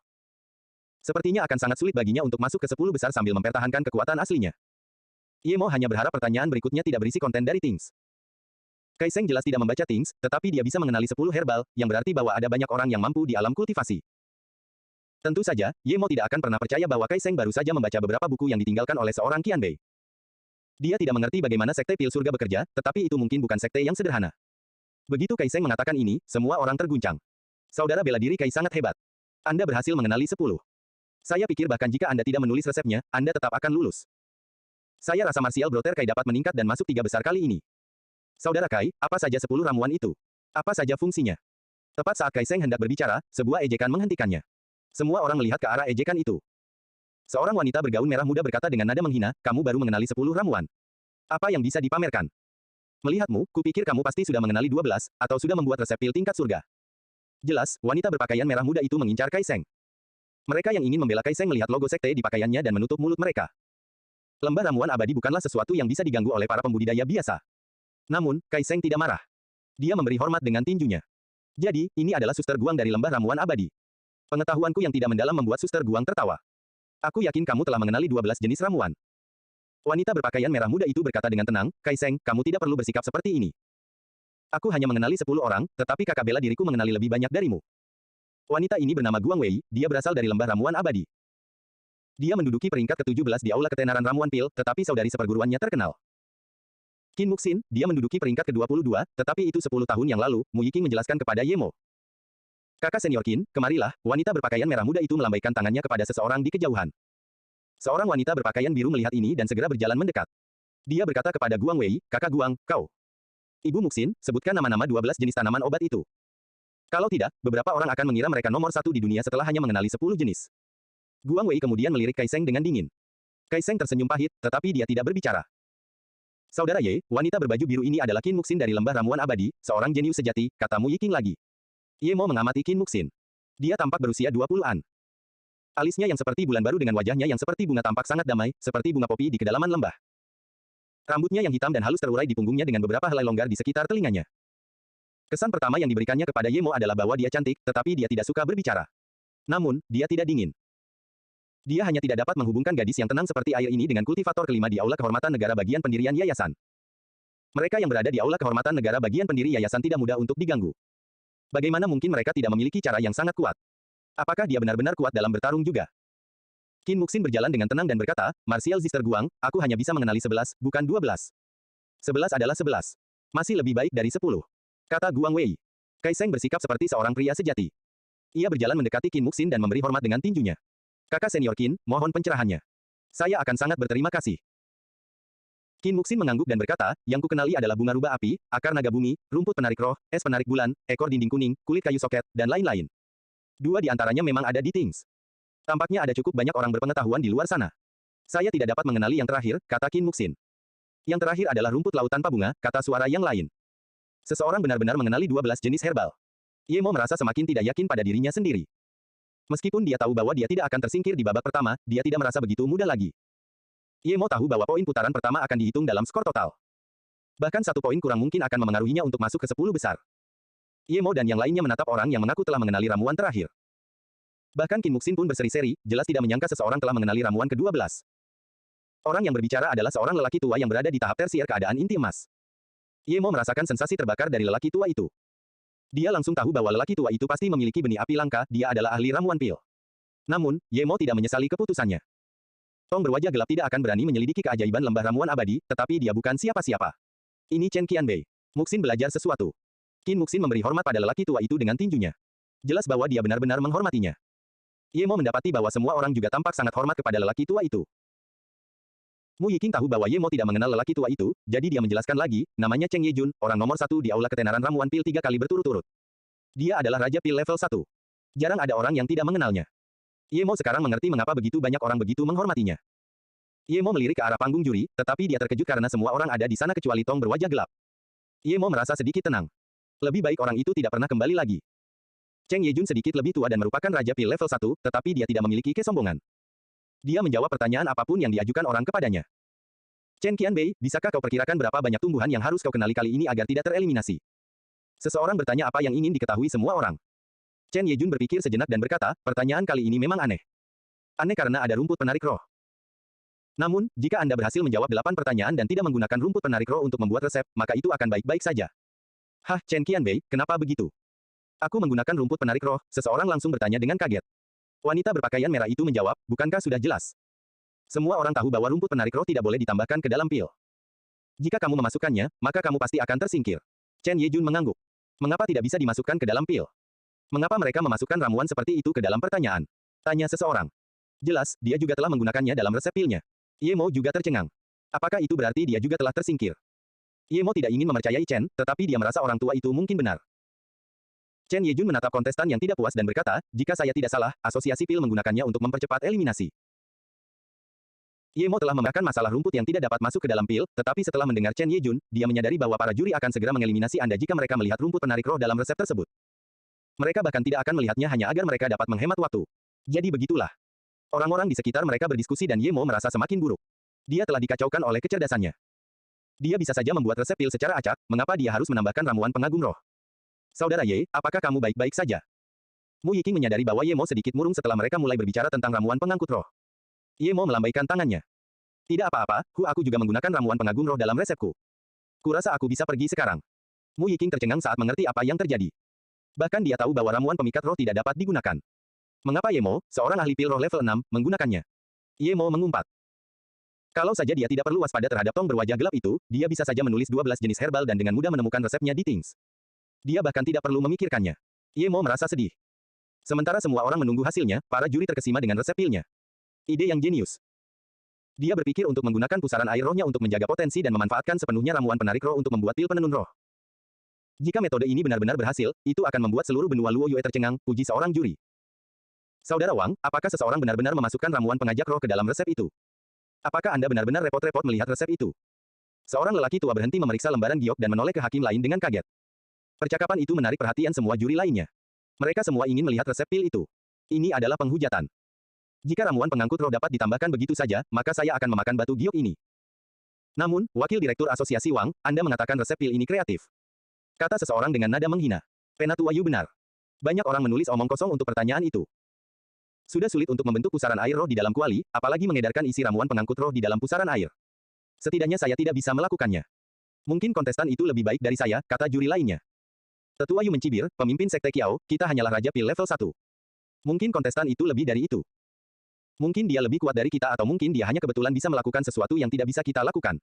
Sepertinya akan sangat sulit baginya untuk masuk ke 10 besar sambil mempertahankan kekuatan aslinya. Ye Mo hanya berharap pertanyaan berikutnya tidak berisi konten dari Things. Kai Seng jelas tidak membaca Things, tetapi dia bisa mengenali 10 herbal, yang berarti bahwa ada banyak orang yang mampu di alam kultivasi. Tentu saja, Ye Mo tidak akan pernah percaya bahwa Kai Seng baru saja membaca beberapa buku yang ditinggalkan oleh seorang Qianbei. Dia tidak mengerti bagaimana sekte pil surga bekerja, tetapi itu mungkin bukan sekte yang sederhana. Begitu Kai Seng mengatakan ini, semua orang terguncang. Saudara bela diri Kai sangat hebat. Anda berhasil mengenali 10. Saya pikir bahkan jika Anda tidak menulis resepnya, Anda tetap akan lulus. Saya rasa martial brother Kai dapat meningkat dan masuk 3 besar kali ini. Saudara Kai, apa saja 10 ramuan itu? Apa saja fungsinya? Tepat saat Kai Seng hendak berbicara, sebuah ejekan menghentikannya. Semua orang melihat ke arah ejekan itu. Seorang wanita bergaun merah muda berkata dengan nada menghina, kamu baru mengenali 10 ramuan. Apa yang bisa dipamerkan? Melihatmu, kupikir kamu pasti sudah mengenali 12, atau sudah membuat resep pil tingkat surga. Jelas, wanita berpakaian merah muda itu mengincar Kai Seng. Mereka yang ingin membela Kaiseng melihat logo sekte di pakaiannya dan menutup mulut mereka. Lembah ramuan abadi bukanlah sesuatu yang bisa diganggu oleh para pembudidaya biasa. Namun, Kaiseng tidak marah. Dia memberi hormat dengan tinjunya. Jadi, ini adalah suster Guang dari lembah ramuan abadi. Pengetahuanku yang tidak mendalam membuat suster Guang tertawa. Aku yakin kamu telah mengenali 12 jenis ramuan. Wanita berpakaian merah muda itu berkata dengan tenang, Kaiseng, kamu tidak perlu bersikap seperti ini. Aku hanya mengenali 10 orang, tetapi kakak bela diriku mengenali lebih banyak darimu. Wanita ini bernama Guang Wei, dia berasal dari lembah ramuan abadi. Dia menduduki peringkat ke-17 di aula ketenaran ramuan pil, tetapi saudari seperguruannya terkenal. Qin Muxin, dia menduduki peringkat ke-22, tetapi itu 10 tahun yang lalu, Mu Yiqing menjelaskan kepada Ye Mo. Kakak senior Qin, kemarilah, wanita berpakaian merah muda itu melambaikan tangannya kepada seseorang di kejauhan. Seorang wanita berpakaian biru melihat ini dan segera berjalan mendekat. Dia berkata kepada Guang Wei, kakak Guang, kau. Ibu Muxin, sebutkan nama-nama 12 jenis tanaman obat itu. Kalau tidak, beberapa orang akan mengira mereka nomor 1 di dunia setelah hanya mengenali 10 jenis. Guang Wei kemudian melirik Kaiseng dengan dingin. Kaiseng tersenyum pahit, tetapi dia tidak berbicara. Saudara Ye, wanita berbaju biru ini adalah Qin Muxin dari lembah ramuan abadi, seorang jenius sejati, kata Mu Yiqing lagi. Ye Mo mengamati Qin Muxin. Dia tampak berusia 20-an. Alisnya yang seperti bulan baru dengan wajahnya yang seperti bunga tampak sangat damai, seperti bunga popi di kedalaman lembah. Rambutnya yang hitam dan halus terurai di punggungnya dengan beberapa helai longgar di sekitar telinganya. Kesan pertama yang diberikannya kepada Ye Mo adalah bahwa dia cantik, tetapi dia tidak suka berbicara. Namun, dia tidak dingin. Dia hanya tidak dapat menghubungkan gadis yang tenang seperti air ini dengan kultivator kelima di Aula Kehormatan Negara bagian pendirian yayasan. Mereka yang berada di Aula Kehormatan Negara bagian pendiri yayasan tidak mudah untuk diganggu. Bagaimana mungkin mereka tidak memiliki cara yang sangat kuat? Apakah dia benar-benar kuat dalam bertarung juga? Qin Muxin berjalan dengan tenang dan berkata, Martial Zister Guang, aku hanya bisa mengenali 11, bukan 12. 11 adalah 11. Masih lebih baik dari 10. Kata Guang Wei. Kaiseng bersikap seperti seorang pria sejati. Ia berjalan mendekati Qin Muxin dan memberi hormat dengan tinjunya. Kakak senior Qin, mohon pencerahannya. Saya akan sangat berterima kasih. Qin Muxin mengangguk dan berkata, yang kukenali adalah bunga rubah api, akar naga bumi, rumput penarik roh, es penarik bulan, ekor dinding kuning, kulit kayu soket, dan lain-lain. 2 di antaranya memang ada di Things. Tampaknya ada cukup banyak orang berpengetahuan di luar sana. Saya tidak dapat mengenali yang terakhir, kata Qin Muxin. Yang terakhir adalah rumput laut tanpa bunga, kata suara yang lain. Seseorang benar-benar mengenali 12 jenis herbal. Ye Mo merasa semakin tidak yakin pada dirinya sendiri. Meskipun dia tahu bahwa dia tidak akan tersingkir di babak pertama, dia tidak merasa begitu mudah lagi. Ye Mo tahu bahwa poin putaran pertama akan dihitung dalam skor total. Bahkan 1 poin kurang mungkin akan memengaruhinya untuk masuk ke 10 besar. Ye Mo dan yang lainnya menatap orang yang mengaku telah mengenali ramuan terakhir. Bahkan Qin Muxin pun berseri-seri, jelas tidak menyangka seseorang telah mengenali ramuan ke-12. Orang yang berbicara adalah seorang lelaki tua yang berada di tahap tersier keadaan inti emas. Ye Mo merasakan sensasi terbakar dari lelaki tua itu. Dia langsung tahu bahwa lelaki tua itu pasti memiliki benih api langka, dia adalah ahli ramuan pil. Namun, Ye Mo tidak menyesali keputusannya. Tong berwajah gelap tidak akan berani menyelidiki keajaiban lembah ramuan abadi, tetapi dia bukan siapa-siapa. Ini Chen Qianbei. Muxin belajar sesuatu. Qin Muxin memberi hormat pada lelaki tua itu dengan tinjunya. Jelas bahwa dia benar-benar menghormatinya. Ye Mo mendapati bahwa semua orang juga tampak sangat hormat kepada lelaki tua itu. Mu Yiqing tahu bahwa Ye Mo tidak mengenal lelaki tua itu, jadi dia menjelaskan lagi, namanya Cheng Yejun, orang nomor 1 di aula ketenaran ramuan pil 3 kali berturut-turut. Dia adalah Raja Pil level 1. Jarang ada orang yang tidak mengenalnya. Ye Mo sekarang mengerti mengapa begitu banyak orang begitu menghormatinya. Ye Mo melirik ke arah panggung juri, tetapi dia terkejut karena semua orang ada di sana kecuali Tong berwajah gelap. Ye Mo merasa sedikit tenang. Lebih baik orang itu tidak pernah kembali lagi. Cheng Yejun sedikit lebih tua dan merupakan Raja Pil level 1, tetapi dia tidak memiliki kesombongan. Dia menjawab pertanyaan apapun yang diajukan orang kepadanya. Chen Qianbei, bisakah kau perkirakan berapa banyak tumbuhan yang harus kau kenali kali ini agar tidak tereliminasi? Seseorang bertanya apa yang ingin diketahui semua orang. Chen Yejun berpikir sejenak dan berkata, pertanyaan kali ini memang aneh. Aneh karena ada rumput penarik roh. Namun, jika Anda berhasil menjawab 8 pertanyaan dan tidak menggunakan rumput penarik roh untuk membuat resep, maka itu akan baik-baik saja. Hah, Chen Qianbei, kenapa begitu? Aku menggunakan rumput penarik roh, seseorang langsung bertanya dengan kaget. Wanita berpakaian merah itu menjawab, bukankah sudah jelas? Semua orang tahu bahwa rumput penarik roh tidak boleh ditambahkan ke dalam pil. Jika kamu memasukkannya, maka kamu pasti akan tersingkir. Chen Yejun mengangguk. Mengapa tidak bisa dimasukkan ke dalam pil? Mengapa mereka memasukkan ramuan seperti itu ke dalam pertanyaan? Tanya seseorang. Jelas, dia juga telah menggunakannya dalam resep pilnya. Ye Mo juga tercengang. Apakah itu berarti dia juga telah tersingkir? Ye Mo tidak ingin mempercayai Chen, tetapi dia merasa orang tua itu mungkin benar. Chen Yejun menatap kontestan yang tidak puas dan berkata, jika saya tidak salah, asosiasi pil menggunakannya untuk mempercepat eliminasi. Ye Mo telah memahami masalah rumput yang tidak dapat masuk ke dalam pil, tetapi setelah mendengar Chen Yejun, dia menyadari bahwa para juri akan segera mengeliminasi Anda jika mereka melihat rumput penarik roh dalam resep tersebut. Mereka bahkan tidak akan melihatnya hanya agar mereka dapat menghemat waktu. Jadi begitulah. Orang-orang di sekitar mereka berdiskusi dan Ye Mo merasa semakin buruk. Dia telah dikacaukan oleh kecerdasannya. Dia bisa saja membuat resep pil secara acak, mengapa dia harus menambahkan ramuan pengagum roh? Saudara Ye, apakah kamu baik-baik saja? Mu Yiking menyadari bahwa Ye Mo sedikit murung setelah mereka mulai berbicara tentang ramuan pengangkut roh. Ye Mo melambaikan tangannya. Tidak apa-apa, aku juga menggunakan ramuan pengagum roh dalam resepku. Kurasa aku bisa pergi sekarang. Mu Yiking tercengang saat mengerti apa yang terjadi. Bahkan dia tahu bahwa ramuan pemikat roh tidak dapat digunakan. Mengapa Ye Mo, seorang ahli pil roh level 6, menggunakannya? Ye Mo mengumpat. Kalau saja dia tidak perlu waspada terhadap tong berwajah gelap itu, dia bisa saja menulis 12 jenis herbal dan dengan mudah menemukan resepnya di Things. Dia bahkan tidak perlu memikirkannya. Ye Mo merasa sedih. Sementara semua orang menunggu hasilnya, para juri terkesima dengan resep pilnya. Ide yang jenius. Dia berpikir untuk menggunakan pusaran air rohnya untuk menjaga potensi dan memanfaatkan sepenuhnya ramuan penarik roh untuk membuat pil penenun roh. Jika metode ini benar-benar berhasil, itu akan membuat seluruh benua Luo Yue tercengang, puji seorang juri. Saudara Wang, apakah seseorang benar-benar memasukkan ramuan pengajak roh ke dalam resep itu? Apakah Anda benar-benar repot-repot melihat resep itu? Seorang lelaki tua berhenti memeriksa lembaran giok dan menoleh ke hakim lain dengan kaget. Percakapan itu menarik perhatian semua juri lainnya. Mereka semua ingin melihat resep pil itu. Ini adalah penghujatan. Jika ramuan pengangkut roh dapat ditambahkan begitu saja, maka saya akan memakan batu giok ini. Namun, Wakil Direktur Asosiasi Wang, Anda mengatakan resep pil ini kreatif. Kata seseorang dengan nada menghina. Penatua Yu benar. Banyak orang menulis omong kosong untuk pertanyaan itu. Sudah sulit untuk membentuk pusaran air roh di dalam kuali, apalagi mengedarkan isi ramuan pengangkut roh di dalam pusaran air. Setidaknya saya tidak bisa melakukannya. Mungkin kontestan itu lebih baik dari saya, kata juri lainnya. Tetua Yu mencibir, pemimpin Sekte Kiao, kita hanyalah Raja Pil level 1. Mungkin kontestan itu lebih dari itu. Mungkin dia lebih kuat dari kita atau mungkin dia hanya kebetulan bisa melakukan sesuatu yang tidak bisa kita lakukan.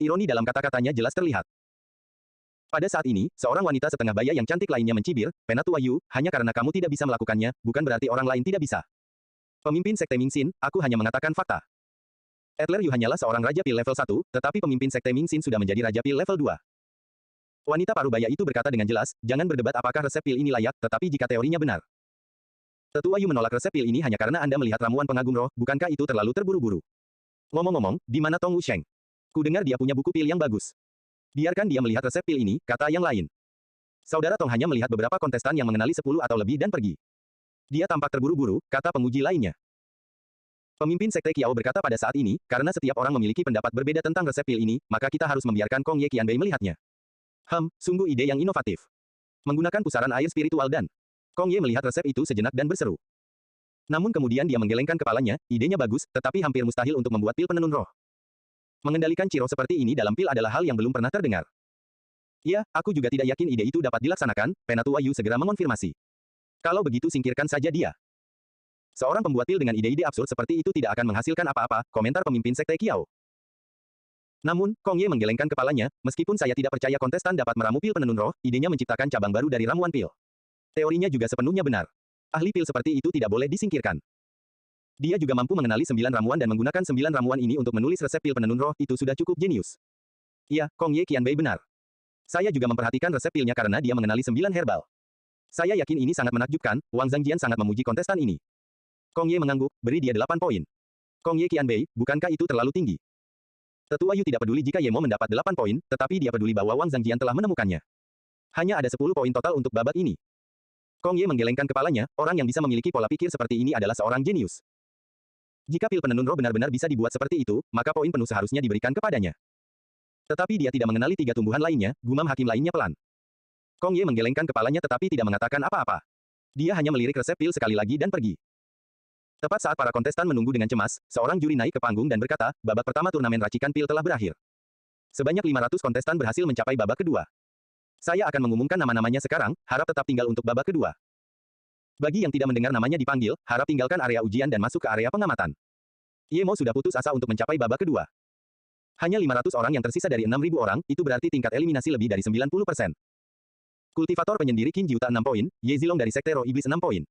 Ironi dalam kata-katanya jelas terlihat. Pada saat ini, seorang wanita setengah baya yang cantik lainnya mencibir, Penatua Yu, hanya karena kamu tidak bisa melakukannya, bukan berarti orang lain tidak bisa. Pemimpin Sekte Mingxin, aku hanya mengatakan fakta. Adler Yu hanyalah seorang Raja Pil level 1, tetapi pemimpin Sekte Mingxin sudah menjadi Raja Pil level 2. Wanita parubaya itu berkata dengan jelas, jangan berdebat apakah resep pil ini layak, tetapi jika teorinya benar. Tetua Yu menolak resep pil ini hanya karena Anda melihat ramuan pengagum roh, bukankah itu terlalu terburu-buru? Ngomong-ngomong, di mana Tong Wusheng? Ku dengar dia punya buku pil yang bagus. Biarkan dia melihat resep pil ini, kata yang lain. Saudara Tong hanya melihat beberapa kontestan yang mengenali 10 atau lebih dan pergi. Dia tampak terburu-buru, kata penguji lainnya. Pemimpin Sekte Kiao berkata pada saat ini, karena setiap orang memiliki pendapat berbeda tentang resep pil ini, maka kita harus membiarkan Kong Ye Qianbei melihatnya. Sungguh ide yang inovatif. Menggunakan pusaran air spiritual dan... Kong Ye melihat resep itu sejenak dan berseru. Namun kemudian dia menggelengkan kepalanya, idenya bagus, tetapi hampir mustahil untuk membuat pil penenun roh. Mengendalikan ciro seperti ini dalam pil adalah hal yang belum pernah terdengar. Ya, aku juga tidak yakin ide itu dapat dilaksanakan, Penatua Yu segera mengonfirmasi. Kalau begitu singkirkan saja dia. Seorang pembuat pil dengan ide-ide absurd seperti itu tidak akan menghasilkan apa-apa, komentar pemimpin Sekte Kiao. Namun, Kong Ye menggelengkan kepalanya, meskipun saya tidak percaya kontestan dapat meramu pil penenun roh, idenya menciptakan cabang baru dari ramuan pil. Teorinya juga sepenuhnya benar. Ahli pil seperti itu tidak boleh disingkirkan. Dia juga mampu mengenali 9 ramuan dan menggunakan 9 ramuan ini untuk menulis resep pil penenun roh, itu sudah cukup jenius. Iya, Kong Ye Qianbei benar. Saya juga memperhatikan resep pilnya karena dia mengenali 9 herbal. Saya yakin ini sangat menakjubkan, Wang Zhangjian sangat memuji kontestan ini. Kong Ye mengangguk, beri dia 8 poin. Kong Ye Qianbei, bukankah itu terlalu tinggi? Tetua Yu tidak peduli jika Ye Mo mendapat 8 poin, tetapi dia peduli bahwa Wang Zhangjian telah menemukannya. Hanya ada 10 poin total untuk babak ini. Kong Ye menggelengkan kepalanya, orang yang bisa memiliki pola pikir seperti ini adalah seorang jenius. Jika pil penenun roh benar-benar bisa dibuat seperti itu, maka poin penuh seharusnya diberikan kepadanya. Tetapi dia tidak mengenali 3 tumbuhan lainnya, gumam hakim lainnya pelan. Kong Ye menggelengkan kepalanya tetapi tidak mengatakan apa-apa. Dia hanya melirik resep pil sekali lagi dan pergi. Tepat saat para kontestan menunggu dengan cemas, seorang juri naik ke panggung dan berkata, babak pertama turnamen racikan pil telah berakhir. Sebanyak 500 kontestan berhasil mencapai babak kedua. Saya akan mengumumkan nama-namanya sekarang, harap tetap tinggal untuk babak kedua. Bagi yang tidak mendengar namanya dipanggil, harap tinggalkan area ujian dan masuk ke area pengamatan. Ye Mo sudah putus asa untuk mencapai babak kedua. Hanya 500 orang yang tersisa dari 6.000 orang, itu berarti tingkat eliminasi lebih dari 90%. Kultivator penyendiri Qin Jiuta 6 poin, Ye Zilong dari Sekte Roh Iblis 6 poin.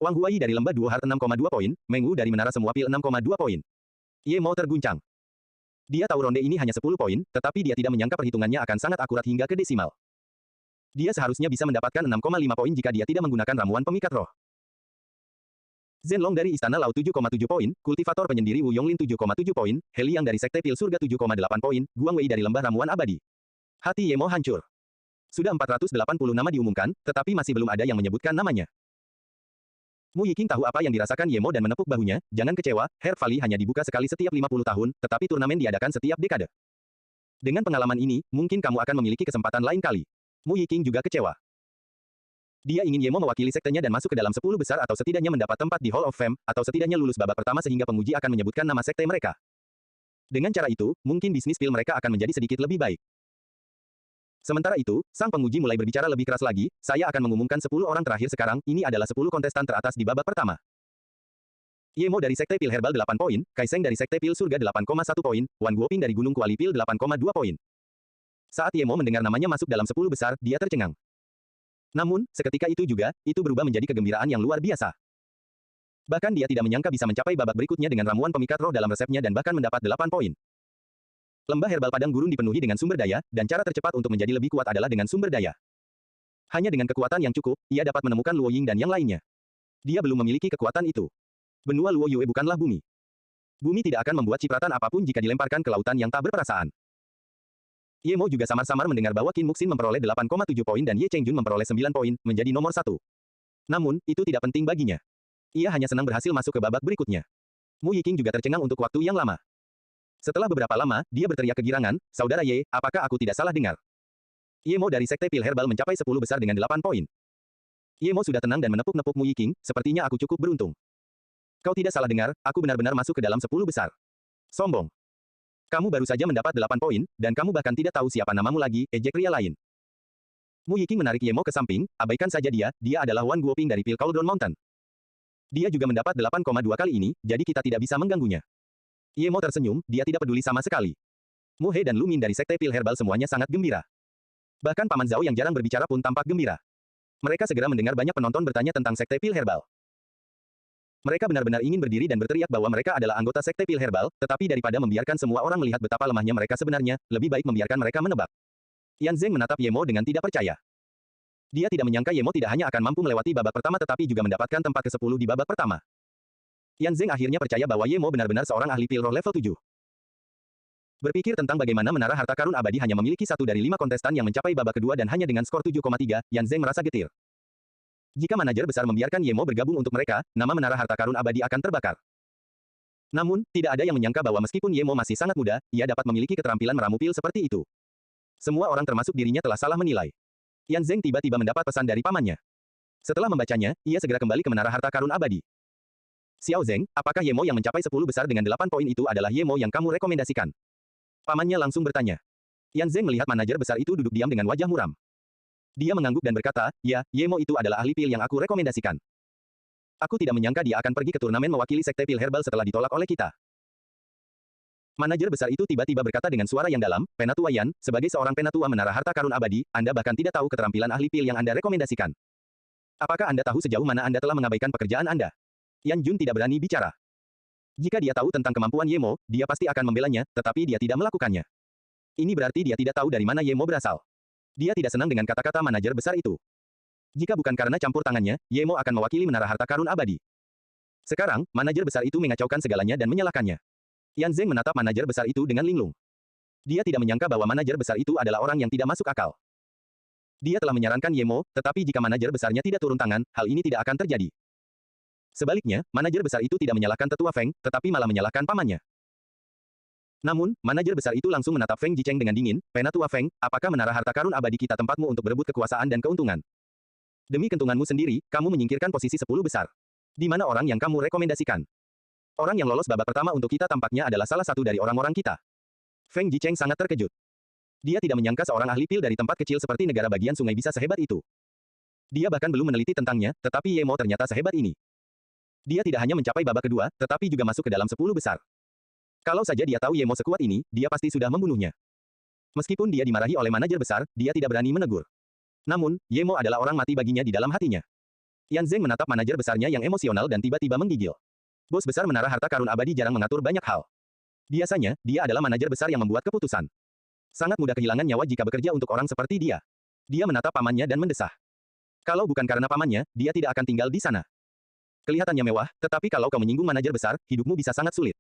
Wang Huai dari Lembah Duo Heart 6,2 poin, Meng Wu dari Menara Semua Pil 6,2 poin. Ye Mo terguncang. Dia tahu ronde ini hanya 10 poin, tetapi dia tidak menyangka perhitungannya akan sangat akurat hingga ke desimal. Dia seharusnya bisa mendapatkan 6,5 poin jika dia tidak menggunakan ramuan pemikat roh. Zhenlong dari Istana Lao 7,7 poin, Kultivator penyendiri Wu Yonglin 7,7 poin, Heliang dari Sekte Pil Surga 7,8 poin, Guang Wei dari Lembah Ramuan Abadi. Hati Ye Mo hancur. Sudah 480 nama diumumkan, tetapi masih belum ada yang menyebutkan namanya. Mu Yiking tahu apa yang dirasakan Ye Mo dan menepuk bahunya. Jangan kecewa, Herb Valley hanya dibuka sekali setiap 50 tahun, tetapi turnamen diadakan setiap dekade. Dengan pengalaman ini, mungkin kamu akan memiliki kesempatan lain kali. Mu Yiking juga kecewa. Dia ingin Ye Mo mewakili sektenya dan masuk ke dalam 10 besar atau setidaknya mendapat tempat di Hall of Fame, atau setidaknya lulus babak pertama sehingga penguji akan menyebutkan nama sekte mereka. Dengan cara itu, mungkin bisnis pil mereka akan menjadi sedikit lebih baik. Sementara itu, sang penguji mulai berbicara lebih keras lagi, saya akan mengumumkan 10 orang terakhir sekarang, ini adalah 10 kontestan teratas di babak pertama. Ye Mo dari Sekte Pil Herbal 8 poin, Kai Seng dari Sekte Pil Surga 8,1 poin, Wan Guoping dari Gunung Kuali Pil 8,2 poin. Saat Ye Mo mendengar namanya masuk dalam 10 besar, dia tercengang. Namun, seketika itu juga, itu berubah menjadi kegembiraan yang luar biasa. Bahkan dia tidak menyangka bisa mencapai babak berikutnya dengan ramuan pemikat roh dalam resepnya dan bahkan mendapat 8 poin. Lembah herbal padang gurun dipenuhi dengan sumber daya, dan cara tercepat untuk menjadi lebih kuat adalah dengan sumber daya. Hanya dengan kekuatan yang cukup, ia dapat menemukan Luo Ying dan yang lainnya. Dia belum memiliki kekuatan itu. Benua Luo Yue bukanlah bumi. Bumi tidak akan membuat cipratan apapun jika dilemparkan ke lautan yang tak berperasaan. Ye Mo juga samar-samar mendengar bahwa Qin Muxin memperoleh 8,7 poin dan Ye Chengjun memperoleh 9 poin, menjadi nomor 1. Namun, itu tidak penting baginya. Ia hanya senang berhasil masuk ke babak berikutnya. Mu Yiking juga tercengang untuk waktu yang lama. Setelah beberapa lama, dia berteriak kegirangan, Saudara Ye, apakah aku tidak salah dengar? Ye Mo dari Sekte Pil Herbal mencapai 10 besar dengan 8 poin. Ye Mo sudah tenang dan menepuk-nepuk Mu Yiking, sepertinya aku cukup beruntung. Kau tidak salah dengar, aku benar-benar masuk ke dalam 10 besar. Sombong. Kamu baru saja mendapat 8 poin, dan kamu bahkan tidak tahu siapa namamu lagi, ejek pria lain. Mu Yiking menarik Ye Mo ke samping, abaikan saja dia adalah Wan Guoping dari Pil Cauldron Mountain. Dia juga mendapat 8,2 kali ini, jadi kita tidak bisa mengganggunya. Ye Mo tersenyum, dia tidak peduli sama sekali. Mu He dan Lu Min dari Sekte Pil Herbal semuanya sangat gembira. Bahkan Paman Zhao yang jarang berbicara pun tampak gembira. Mereka segera mendengar banyak penonton bertanya tentang Sekte Pil Herbal. Mereka benar-benar ingin berdiri dan berteriak bahwa mereka adalah anggota Sekte Pil Herbal, tetapi daripada membiarkan semua orang melihat betapa lemahnya mereka sebenarnya, lebih baik membiarkan mereka menebak. Yan Zeng menatap Ye Mo dengan tidak percaya. Dia tidak menyangka Ye Mo tidak hanya akan mampu melewati babak pertama tetapi juga mendapatkan tempat ke-10 di babak pertama. Yan Zeng akhirnya percaya bahwa Ye Mo benar-benar seorang ahli pil roh level 7. Berpikir tentang bagaimana menara harta karun abadi hanya memiliki 1 dari 5 kontestan yang mencapai babak kedua dan hanya dengan skor 7,3, Yan Zeng merasa getir. Jika manajer besar membiarkan Ye Mo bergabung untuk mereka, nama menara harta karun abadi akan terbakar. Namun, tidak ada yang menyangka bahwa meskipun Ye Mo masih sangat muda, ia dapat memiliki keterampilan meramu pil seperti itu. Semua orang termasuk dirinya telah salah menilai. Yan Zeng tiba-tiba mendapat pesan dari pamannya. Setelah membacanya, ia segera kembali ke menara harta karun abadi. Xiao Zeng, apakah Ye Mo yang mencapai 10 besar dengan 8 poin itu adalah Ye Mo yang kamu rekomendasikan? Pamannya langsung bertanya. Yan Zeng melihat manajer besar itu duduk diam dengan wajah muram. Dia mengangguk dan berkata, ya, Ye Mo itu adalah ahli pil yang aku rekomendasikan. Aku tidak menyangka dia akan pergi ke turnamen mewakili Sekte Pil Herbal setelah ditolak oleh kita. Manajer besar itu tiba-tiba berkata dengan suara yang dalam, Penatua Yan, sebagai seorang penatua menara harta karun abadi, Anda bahkan tidak tahu keterampilan ahli pil yang Anda rekomendasikan. Apakah Anda tahu sejauh mana Anda telah mengabaikan pekerjaan Anda? Yan Jun tidak berani bicara. Jika dia tahu tentang kemampuan Ye Mo, dia pasti akan membelanya, tetapi dia tidak melakukannya. Ini berarti dia tidak tahu dari mana Ye Mo berasal. Dia tidak senang dengan kata-kata manajer besar itu. Jika bukan karena campur tangannya, Ye Mo akan mewakili menara harta karun abadi. Sekarang, manajer besar itu mengacaukan segalanya dan menyalahkannya. Yan Zeng menatap manajer besar itu dengan linglung. Dia tidak menyangka bahwa manajer besar itu adalah orang yang tidak masuk akal. Dia telah menyarankan Ye Mo, tetapi jika manajer besarnya tidak turun tangan, hal ini tidak akan terjadi. Sebaliknya, manajer besar itu tidak menyalahkan tetua Feng, tetapi malah menyalahkan pamannya. Namun, manajer besar itu langsung menatap Feng Jicheng dengan dingin, Penatua Feng, apakah menara harta karun abadi kita tempatmu untuk berebut kekuasaan dan keuntungan? Demi keuntunganmu sendiri, kamu menyingkirkan posisi 10 besar. Di mana orang yang kamu rekomendasikan? Orang yang lolos babak pertama untuk kita tampaknya adalah salah satu dari orang-orang kita. Feng Jicheng sangat terkejut. Dia tidak menyangka seorang ahli pil dari tempat kecil seperti negara bagian sungai bisa sehebat itu. Dia bahkan belum meneliti tentangnya, tetapi Ye Mo ternyata sehebat ini. Dia tidak hanya mencapai babak kedua, tetapi juga masuk ke dalam 10 besar. Kalau saja dia tahu Ye Mo sekuat ini, dia pasti sudah membunuhnya. Meskipun dia dimarahi oleh manajer besar, dia tidak berani menegur. Namun, Ye Mo adalah orang mati baginya di dalam hatinya. Yan Zeng menatap manajer besarnya yang emosional dan tiba-tiba menggigil. Bos besar menara harta karun abadi jarang mengatur banyak hal. Biasanya, dia adalah manajer besar yang membuat keputusan. Sangat mudah kehilangan nyawa jika bekerja untuk orang seperti dia. Dia menatap pamannya dan mendesah. Kalau bukan karena pamannya, dia tidak akan tinggal di sana. Kelihatannya mewah, tetapi kalau kau menyinggung manajer besar, hidupmu bisa sangat sulit.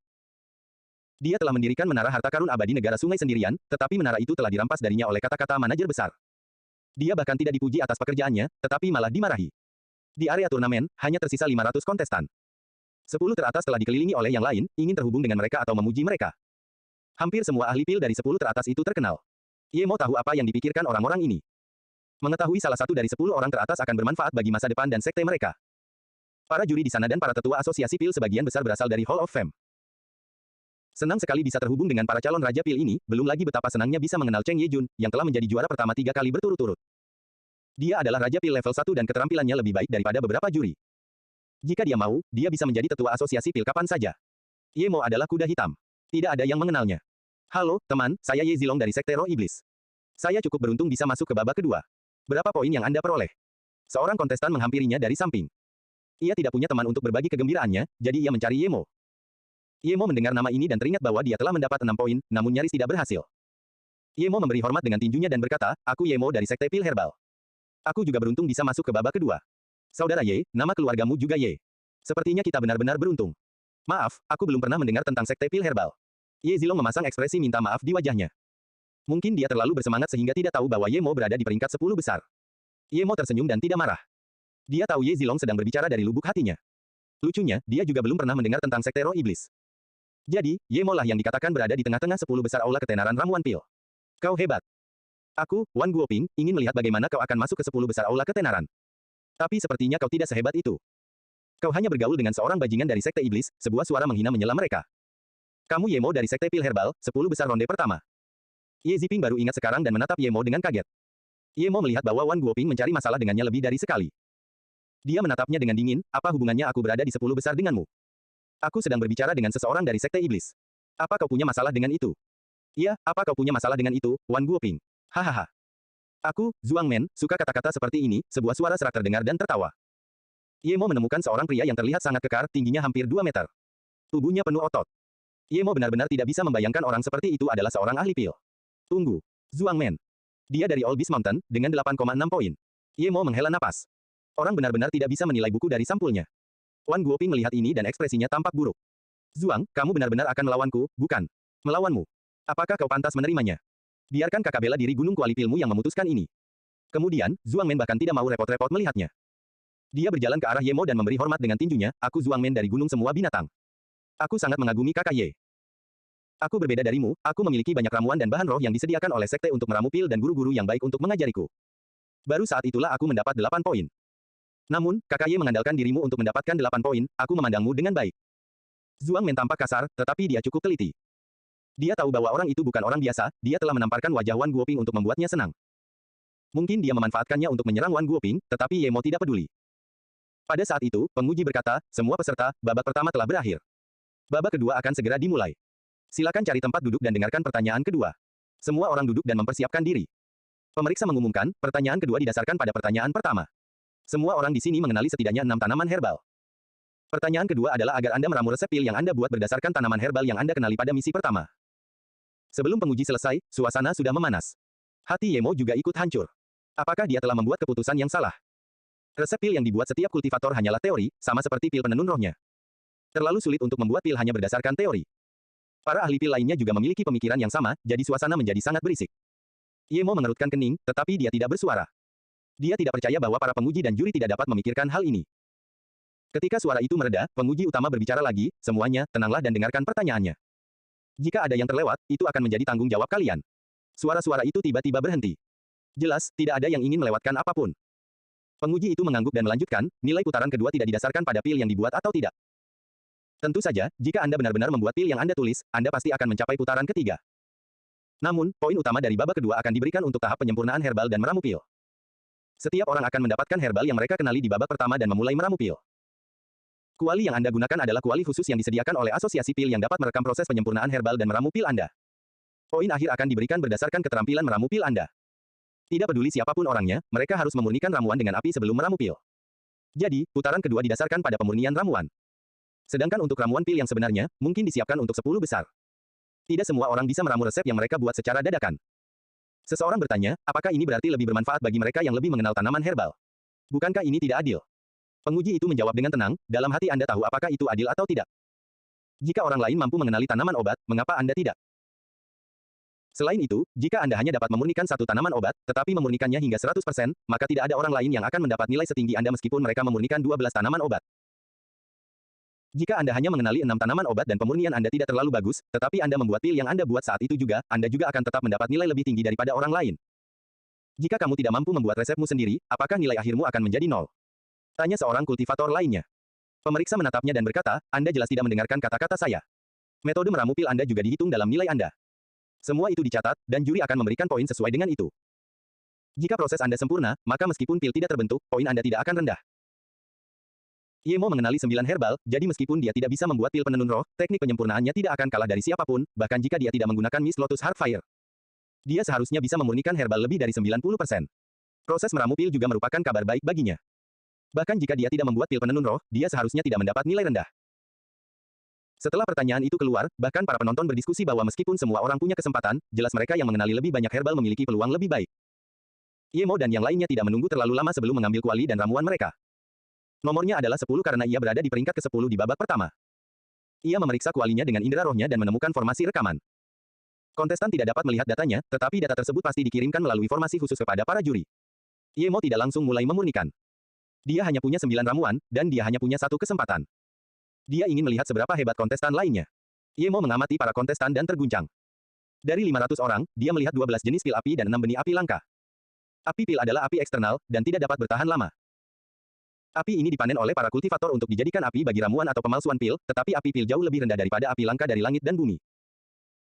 Dia telah mendirikan menara harta karun abadi negara sungai sendirian, tetapi menara itu telah dirampas darinya oleh kata-kata manajer besar. Dia bahkan tidak dipuji atas pekerjaannya, tetapi malah dimarahi. Di area turnamen, hanya tersisa 500 kontestan. 10 teratas telah dikelilingi oleh yang lain, ingin terhubung dengan mereka atau memuji mereka. Hampir semua ahli pil dari 10 teratas itu terkenal. Ye Mo tahu apa yang dipikirkan orang-orang ini. Mengetahui salah satu dari 10 orang teratas akan bermanfaat bagi masa depan dan sekte mereka. Para juri di sana dan para tetua asosiasi pil sebagian besar berasal dari Hall of Fame. Senang sekali bisa terhubung dengan para calon raja pil ini, belum lagi betapa senangnya bisa mengenal Cheng Yejun, yang telah menjadi juara pertama 3 kali berturut-turut. Dia adalah raja pil level 1 dan keterampilannya lebih baik daripada beberapa juri. Jika dia mau, dia bisa menjadi tetua asosiasi pil kapan saja. Ye Mo adalah kuda hitam. Tidak ada yang mengenalnya. Halo, teman, saya Ye Zilong dari Sekte Roh Iblis. Saya cukup beruntung bisa masuk ke babak kedua. Berapa poin yang Anda peroleh? Seorang kontestan menghampirinya dari samping. Ia tidak punya teman untuk berbagi kegembiraannya, jadi ia mencari Ye Mo. Ye Mo mendengar nama ini dan teringat bahwa dia telah mendapat 6 poin, namun nyaris tidak berhasil. Ye Mo memberi hormat dengan tinjunya dan berkata, aku Ye Mo dari Sekte Pil Herbal. Aku juga beruntung bisa masuk ke babak kedua. Saudara Ye, nama keluargamu juga Ye. Sepertinya kita benar-benar beruntung. Maaf, aku belum pernah mendengar tentang Sekte Pil Herbal. Ye Zilong memasang ekspresi minta maaf di wajahnya. Mungkin dia terlalu bersemangat sehingga tidak tahu bahwa Ye Mo berada di peringkat 10 besar. Ye Mo tersenyum dan tidak marah. Dia tahu Ye Zilong sedang berbicara dari lubuk hatinya. Lucunya, dia juga belum pernah mendengar tentang Sekte Roh Iblis. Jadi, Ye Mo lah yang dikatakan berada di tengah-tengah 10 besar aula ketenaran ramuan pil. Kau hebat. Aku, Wan Guoping, ingin melihat bagaimana kau akan masuk ke 10 besar aula ketenaran. Tapi sepertinya kau tidak sehebat itu. Kau hanya bergaul dengan seorang bajingan dari Sekte Iblis, sebuah suara menghina menyela mereka. Kamu Ye Mo dari Sekte Pil Herbal, 10 besar ronde pertama. Ye Ziping baru ingat sekarang dan menatap Ye Mo dengan kaget. Ye Mo melihat bahwa Wan Guoping mencari masalah dengannya lebih dari sekali. Dia menatapnya dengan dingin, apa hubungannya aku berada di 10 besar denganmu? Aku sedang berbicara dengan seseorang dari Sekte Iblis. Apa kau punya masalah dengan itu? Iya, apa kau punya masalah dengan itu, Wan Guoping? Hahaha. Aku, Zhuang Men, suka kata-kata seperti ini, sebuah suara serak terdengar dan tertawa. Ye Mo menemukan seorang pria yang terlihat sangat kekar, tingginya hampir 2 meter. Tubuhnya penuh otot. Ye Mo benar-benar tidak bisa membayangkan orang seperti itu adalah seorang ahli pil. Tunggu. Zhuang Men. Dia dari All Beast Mountain, dengan 8,6 poin. Ye Mo menghela napas. Orang benar-benar tidak bisa menilai buku dari sampulnya. Wan Guoping melihat ini dan ekspresinya tampak buruk. Zhuang, kamu benar-benar akan melawanku, bukan? Melawanmu. Apakah kau pantas menerimanya? Biarkan kakak bela diri gunung kuali pilmu yang memutuskan ini. Kemudian, Zhuang Men bahkan tidak mau repot-repot melihatnya. Dia berjalan ke arah Ye Mo dan memberi hormat dengan tinjunya, aku Zhuang Men dari gunung semua binatang. Aku sangat mengagumi kakak Ye. Aku berbeda darimu, aku memiliki banyak ramuan dan bahan roh yang disediakan oleh sekte untuk meramu pil dan guru-guru yang baik untuk mengajariku. Baru saat itulah aku mendapat 8 poin. Namun, kakak Ye mengandalkan dirimu untuk mendapatkan 8 poin, aku memandangmu dengan baik. Zhuang Men tampak kasar, tetapi dia cukup teliti. Dia tahu bahwa orang itu bukan orang biasa, dia telah menamparkan wajah Wan Guoping untuk membuatnya senang. Mungkin dia memanfaatkannya untuk menyerang Wan Guoping, tetapi Ye Mo tidak peduli. Pada saat itu, penguji berkata, semua peserta, babak pertama telah berakhir. Babak kedua akan segera dimulai. Silakan cari tempat duduk dan dengarkan pertanyaan kedua. Semua orang duduk dan mempersiapkan diri. Pemeriksa mengumumkan, pertanyaan kedua didasarkan pada pertanyaan pertama. Semua orang di sini mengenali setidaknya 6 tanaman herbal. Pertanyaan kedua adalah agar Anda meramu resep pil yang Anda buat berdasarkan tanaman herbal yang Anda kenali pada misi pertama. Sebelum penguji selesai, suasana sudah memanas. Hati Ye Mo juga ikut hancur. Apakah dia telah membuat keputusan yang salah? Resep pil yang dibuat setiap kultivator hanyalah teori, sama seperti pil penenun rohnya. Terlalu sulit untuk membuat pil hanya berdasarkan teori. Para ahli pil lainnya juga memiliki pemikiran yang sama, jadi suasana menjadi sangat berisik. Ye Mo mengerutkan kening, tetapi dia tidak bersuara. Dia tidak percaya bahwa para penguji dan juri tidak dapat memikirkan hal ini. Ketika suara itu mereda, penguji utama berbicara lagi, semuanya, tenanglah dan dengarkan pertanyaannya. Jika ada yang terlewat, itu akan menjadi tanggung jawab kalian. Suara-suara itu tiba-tiba berhenti. Jelas, tidak ada yang ingin melewatkan apapun. Penguji itu mengangguk dan melanjutkan, nilai putaran kedua tidak didasarkan pada pil yang dibuat atau tidak. Tentu saja, jika Anda benar-benar membuat pil yang Anda tulis, Anda pasti akan mencapai putaran ketiga. Namun, poin utama dari babak kedua akan diberikan untuk tahap penyempurnaan herbal dan meramu pil. Setiap orang akan mendapatkan herbal yang mereka kenali di babak pertama dan memulai meramu pil. Kuali yang Anda gunakan adalah kuali khusus yang disediakan oleh asosiasi pil yang dapat merekam proses penyempurnaan herbal dan meramu pil Anda. Poin akhir akan diberikan berdasarkan keterampilan meramu pil Anda. Tidak peduli siapapun orangnya, mereka harus memurnikan ramuan dengan api sebelum meramu pil. Jadi, putaran kedua didasarkan pada pemurnian ramuan. Sedangkan untuk ramuan pil yang sebenarnya, mungkin disiapkan untuk 10 besar. Tidak semua orang bisa meramu resep yang mereka buat secara dadakan. Seseorang bertanya, apakah ini berarti lebih bermanfaat bagi mereka yang lebih mengenal tanaman herbal? Bukankah ini tidak adil? Penguji itu menjawab dengan tenang, dalam hati Anda tahu apakah itu adil atau tidak. Jika orang lain mampu mengenali tanaman obat, mengapa Anda tidak? Selain itu, jika Anda hanya dapat memurnikan satu tanaman obat, tetapi memurnikannya hingga 100%, maka tidak ada orang lain yang akan mendapat nilai setinggi Anda meskipun mereka memurnikan 12 tanaman obat. Jika Anda hanya mengenali 6 tanaman obat dan pemurnian Anda tidak terlalu bagus, tetapi Anda membuat pil yang Anda buat saat itu juga, Anda juga akan tetap mendapat nilai lebih tinggi daripada orang lain. Jika kamu tidak mampu membuat resepmu sendiri, apakah nilai akhirmu akan menjadi 0? Tanya seorang kultivator lainnya. Pemeriksa menatapnya dan berkata, Anda jelas tidak mendengarkan kata-kata saya. Metode meramu pil Anda juga dihitung dalam nilai Anda. Semua itu dicatat, dan juri akan memberikan poin sesuai dengan itu. Jika proses Anda sempurna, maka meskipun pil tidak terbentuk, poin Anda tidak akan rendah. Yemo mengenali 9 herbal, jadi meskipun dia tidak bisa membuat pil penenun roh, teknik penyempurnaannya tidak akan kalah dari siapapun, bahkan jika dia tidak menggunakan Miss Lotus Heartfire. Dia seharusnya bisa memurnikan herbal lebih dari 90%. Proses meramu pil juga merupakan kabar baik baginya. Bahkan jika dia tidak membuat pil penenun roh, dia seharusnya tidak mendapat nilai rendah. Setelah pertanyaan itu keluar, bahkan para penonton berdiskusi bahwa meskipun semua orang punya kesempatan, jelas mereka yang mengenali lebih banyak herbal memiliki peluang lebih baik. Yemo dan yang lainnya tidak menunggu terlalu lama sebelum mengambil kuali dan ramuan mereka. Nomornya adalah 10 karena ia berada di peringkat ke-10 di babak pertama. Ia memeriksa kualinya dengan indera rohnya dan menemukan formasi rekaman. Kontestan tidak dapat melihat datanya, tetapi data tersebut pasti dikirimkan melalui formasi khusus kepada para juri. Yemo tidak langsung mulai memurnikan. Dia hanya punya 9 ramuan, dan dia hanya punya satu kesempatan. Dia ingin melihat seberapa hebat kontestan lainnya. Yemo mengamati para kontestan dan terguncang. Dari 500 orang, dia melihat 12 jenis pil api dan 6 benih api langka. Api pil adalah api eksternal, dan tidak dapat bertahan lama. Api ini dipanen oleh para kultivator untuk dijadikan api bagi ramuan atau pemalsuan pil, tetapi api pil jauh lebih rendah daripada api langka dari langit dan bumi.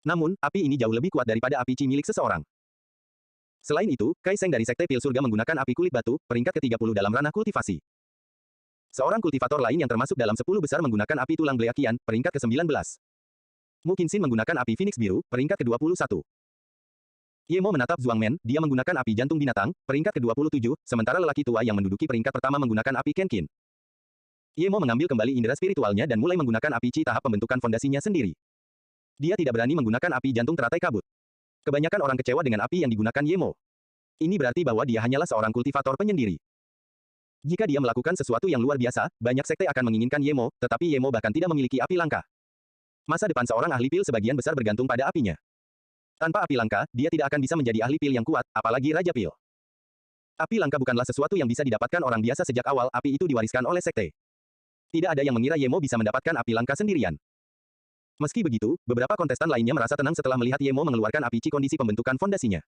Namun, api ini jauh lebih kuat daripada api chi milik seseorang. Selain itu, Kai Seng dari Sekte Pil Surga menggunakan api kulit batu, peringkat ke-30 dalam ranah kultivasi. Seorang kultivator lain yang termasuk dalam 10 besar menggunakan api tulang Bleakian, peringkat ke-19. Mu Qinxin menggunakan api Phoenix Biru, peringkat ke-21. Yemo menatap Zhuang Men, dia menggunakan api jantung binatang, peringkat ke-27, sementara lelaki tua yang menduduki peringkat pertama menggunakan api Kenkin. Yemo mengambil kembali indera spiritualnya dan mulai menggunakan api Qi tahap pembentukan fondasinya sendiri. Dia tidak berani menggunakan api jantung teratai kabut. Kebanyakan orang kecewa dengan api yang digunakan Yemo. Ini berarti bahwa dia hanyalah seorang kultivator penyendiri. Jika dia melakukan sesuatu yang luar biasa, banyak sekte akan menginginkan Yemo, tetapi Yemo bahkan tidak memiliki api langka. Masa depan seorang ahli pil sebagian besar bergantung pada apinya. Tanpa api langka, dia tidak akan bisa menjadi ahli pil yang kuat, apalagi Raja Pil. Api langka bukanlah sesuatu yang bisa didapatkan orang biasa sejak awal, api itu diwariskan oleh sekte. Tidak ada yang mengira Yemo bisa mendapatkan api langka sendirian. Meski begitu, beberapa kontestan lainnya merasa tenang setelah melihat Yemo mengeluarkan api Qi kondisi pembentukan fondasinya.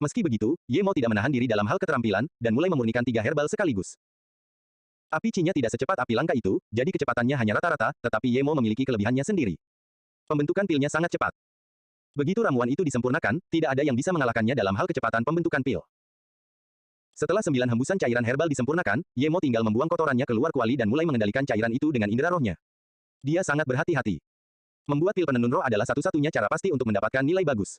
Meski begitu, Yemo tidak menahan diri dalam hal keterampilan, dan mulai memurnikan 3 herbal sekaligus. Api Qi-nya tidak secepat api langka itu, jadi kecepatannya hanya rata-rata, tetapi Yemo memiliki kelebihannya sendiri. Pembentukan pilnya sangat cepat. Begitu ramuan itu disempurnakan, tidak ada yang bisa mengalahkannya dalam hal kecepatan pembentukan pil. Setelah 9 hembusan cairan herbal disempurnakan, Yemo tinggal membuang kotorannya keluar kuali dan mulai mengendalikan cairan itu dengan indera rohnya. Dia sangat berhati-hati. Membuat pil penenun roh adalah satu-satunya cara pasti untuk mendapatkan nilai bagus.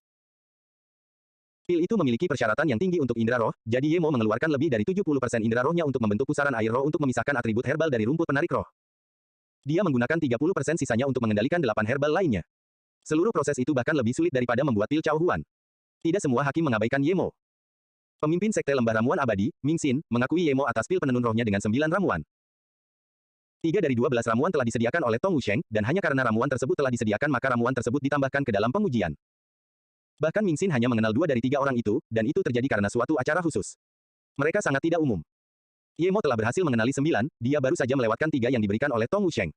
Pil itu memiliki persyaratan yang tinggi untuk indera roh, jadi Yemo mengeluarkan lebih dari 70% indera rohnya untuk membentuk pusaran air roh untuk memisahkan atribut herbal dari rumput penarik roh. Dia menggunakan 30% sisanya untuk mengendalikan 8 herbal lainnya. Seluruh proses itu bahkan lebih sulit daripada membuat pil Cao Huan. Tidak semua hakim mengabaikan Yemo. Pemimpin Sekte Lembah Ramuan Abadi, Ming Xin, mengakui Yemo atas pil penenun rohnya dengan 9 ramuan. 3 dari 12 ramuan telah disediakan oleh Tong Wusheng, dan hanya karena ramuan tersebut telah disediakan maka ramuan tersebut ditambahkan ke dalam pengujian. Bahkan Ming Xin hanya mengenal 2 dari 3 orang itu, dan itu terjadi karena suatu acara khusus. Mereka sangat tidak umum. Yemo telah berhasil mengenali 9, dia baru saja melewatkan 3 yang diberikan oleh Tong Wusheng.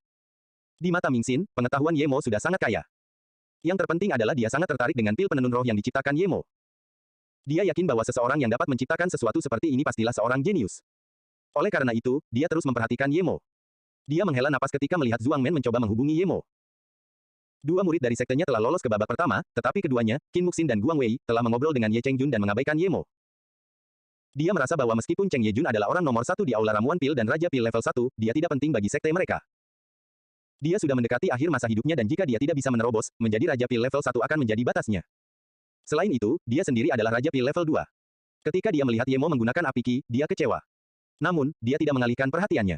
Di mata Ming Xin, pengetahuan Yemo sudah sangat kaya. Yang terpenting adalah dia sangat tertarik dengan pil penenun roh yang diciptakan Yemo. Dia yakin bahwa seseorang yang dapat menciptakan sesuatu seperti ini pastilah seorang jenius. Oleh karena itu, dia terus memperhatikan Yemo. Dia menghela napas ketika melihat Zhuang Men mencoba menghubungi Yemo. 2 murid dari sektenya telah lolos ke babak pertama, tetapi keduanya, Qin Muxin dan Guang Wei, telah mengobrol dengan Ye Chengjun dan mengabaikan Yemo. Dia merasa bahwa meskipun Cheng Yejun adalah orang nomor 1 di aula ramuan pil dan Raja Pil level 1, dia tidak penting bagi sekte mereka. Dia sudah mendekati akhir masa hidupnya dan jika dia tidak bisa menerobos, menjadi Raja Pil level 1 akan menjadi batasnya. Selain itu, dia sendiri adalah Raja Pil level 2. Ketika dia melihat Yemo menggunakan api Qi, dia kecewa. Namun, dia tidak mengalihkan perhatiannya.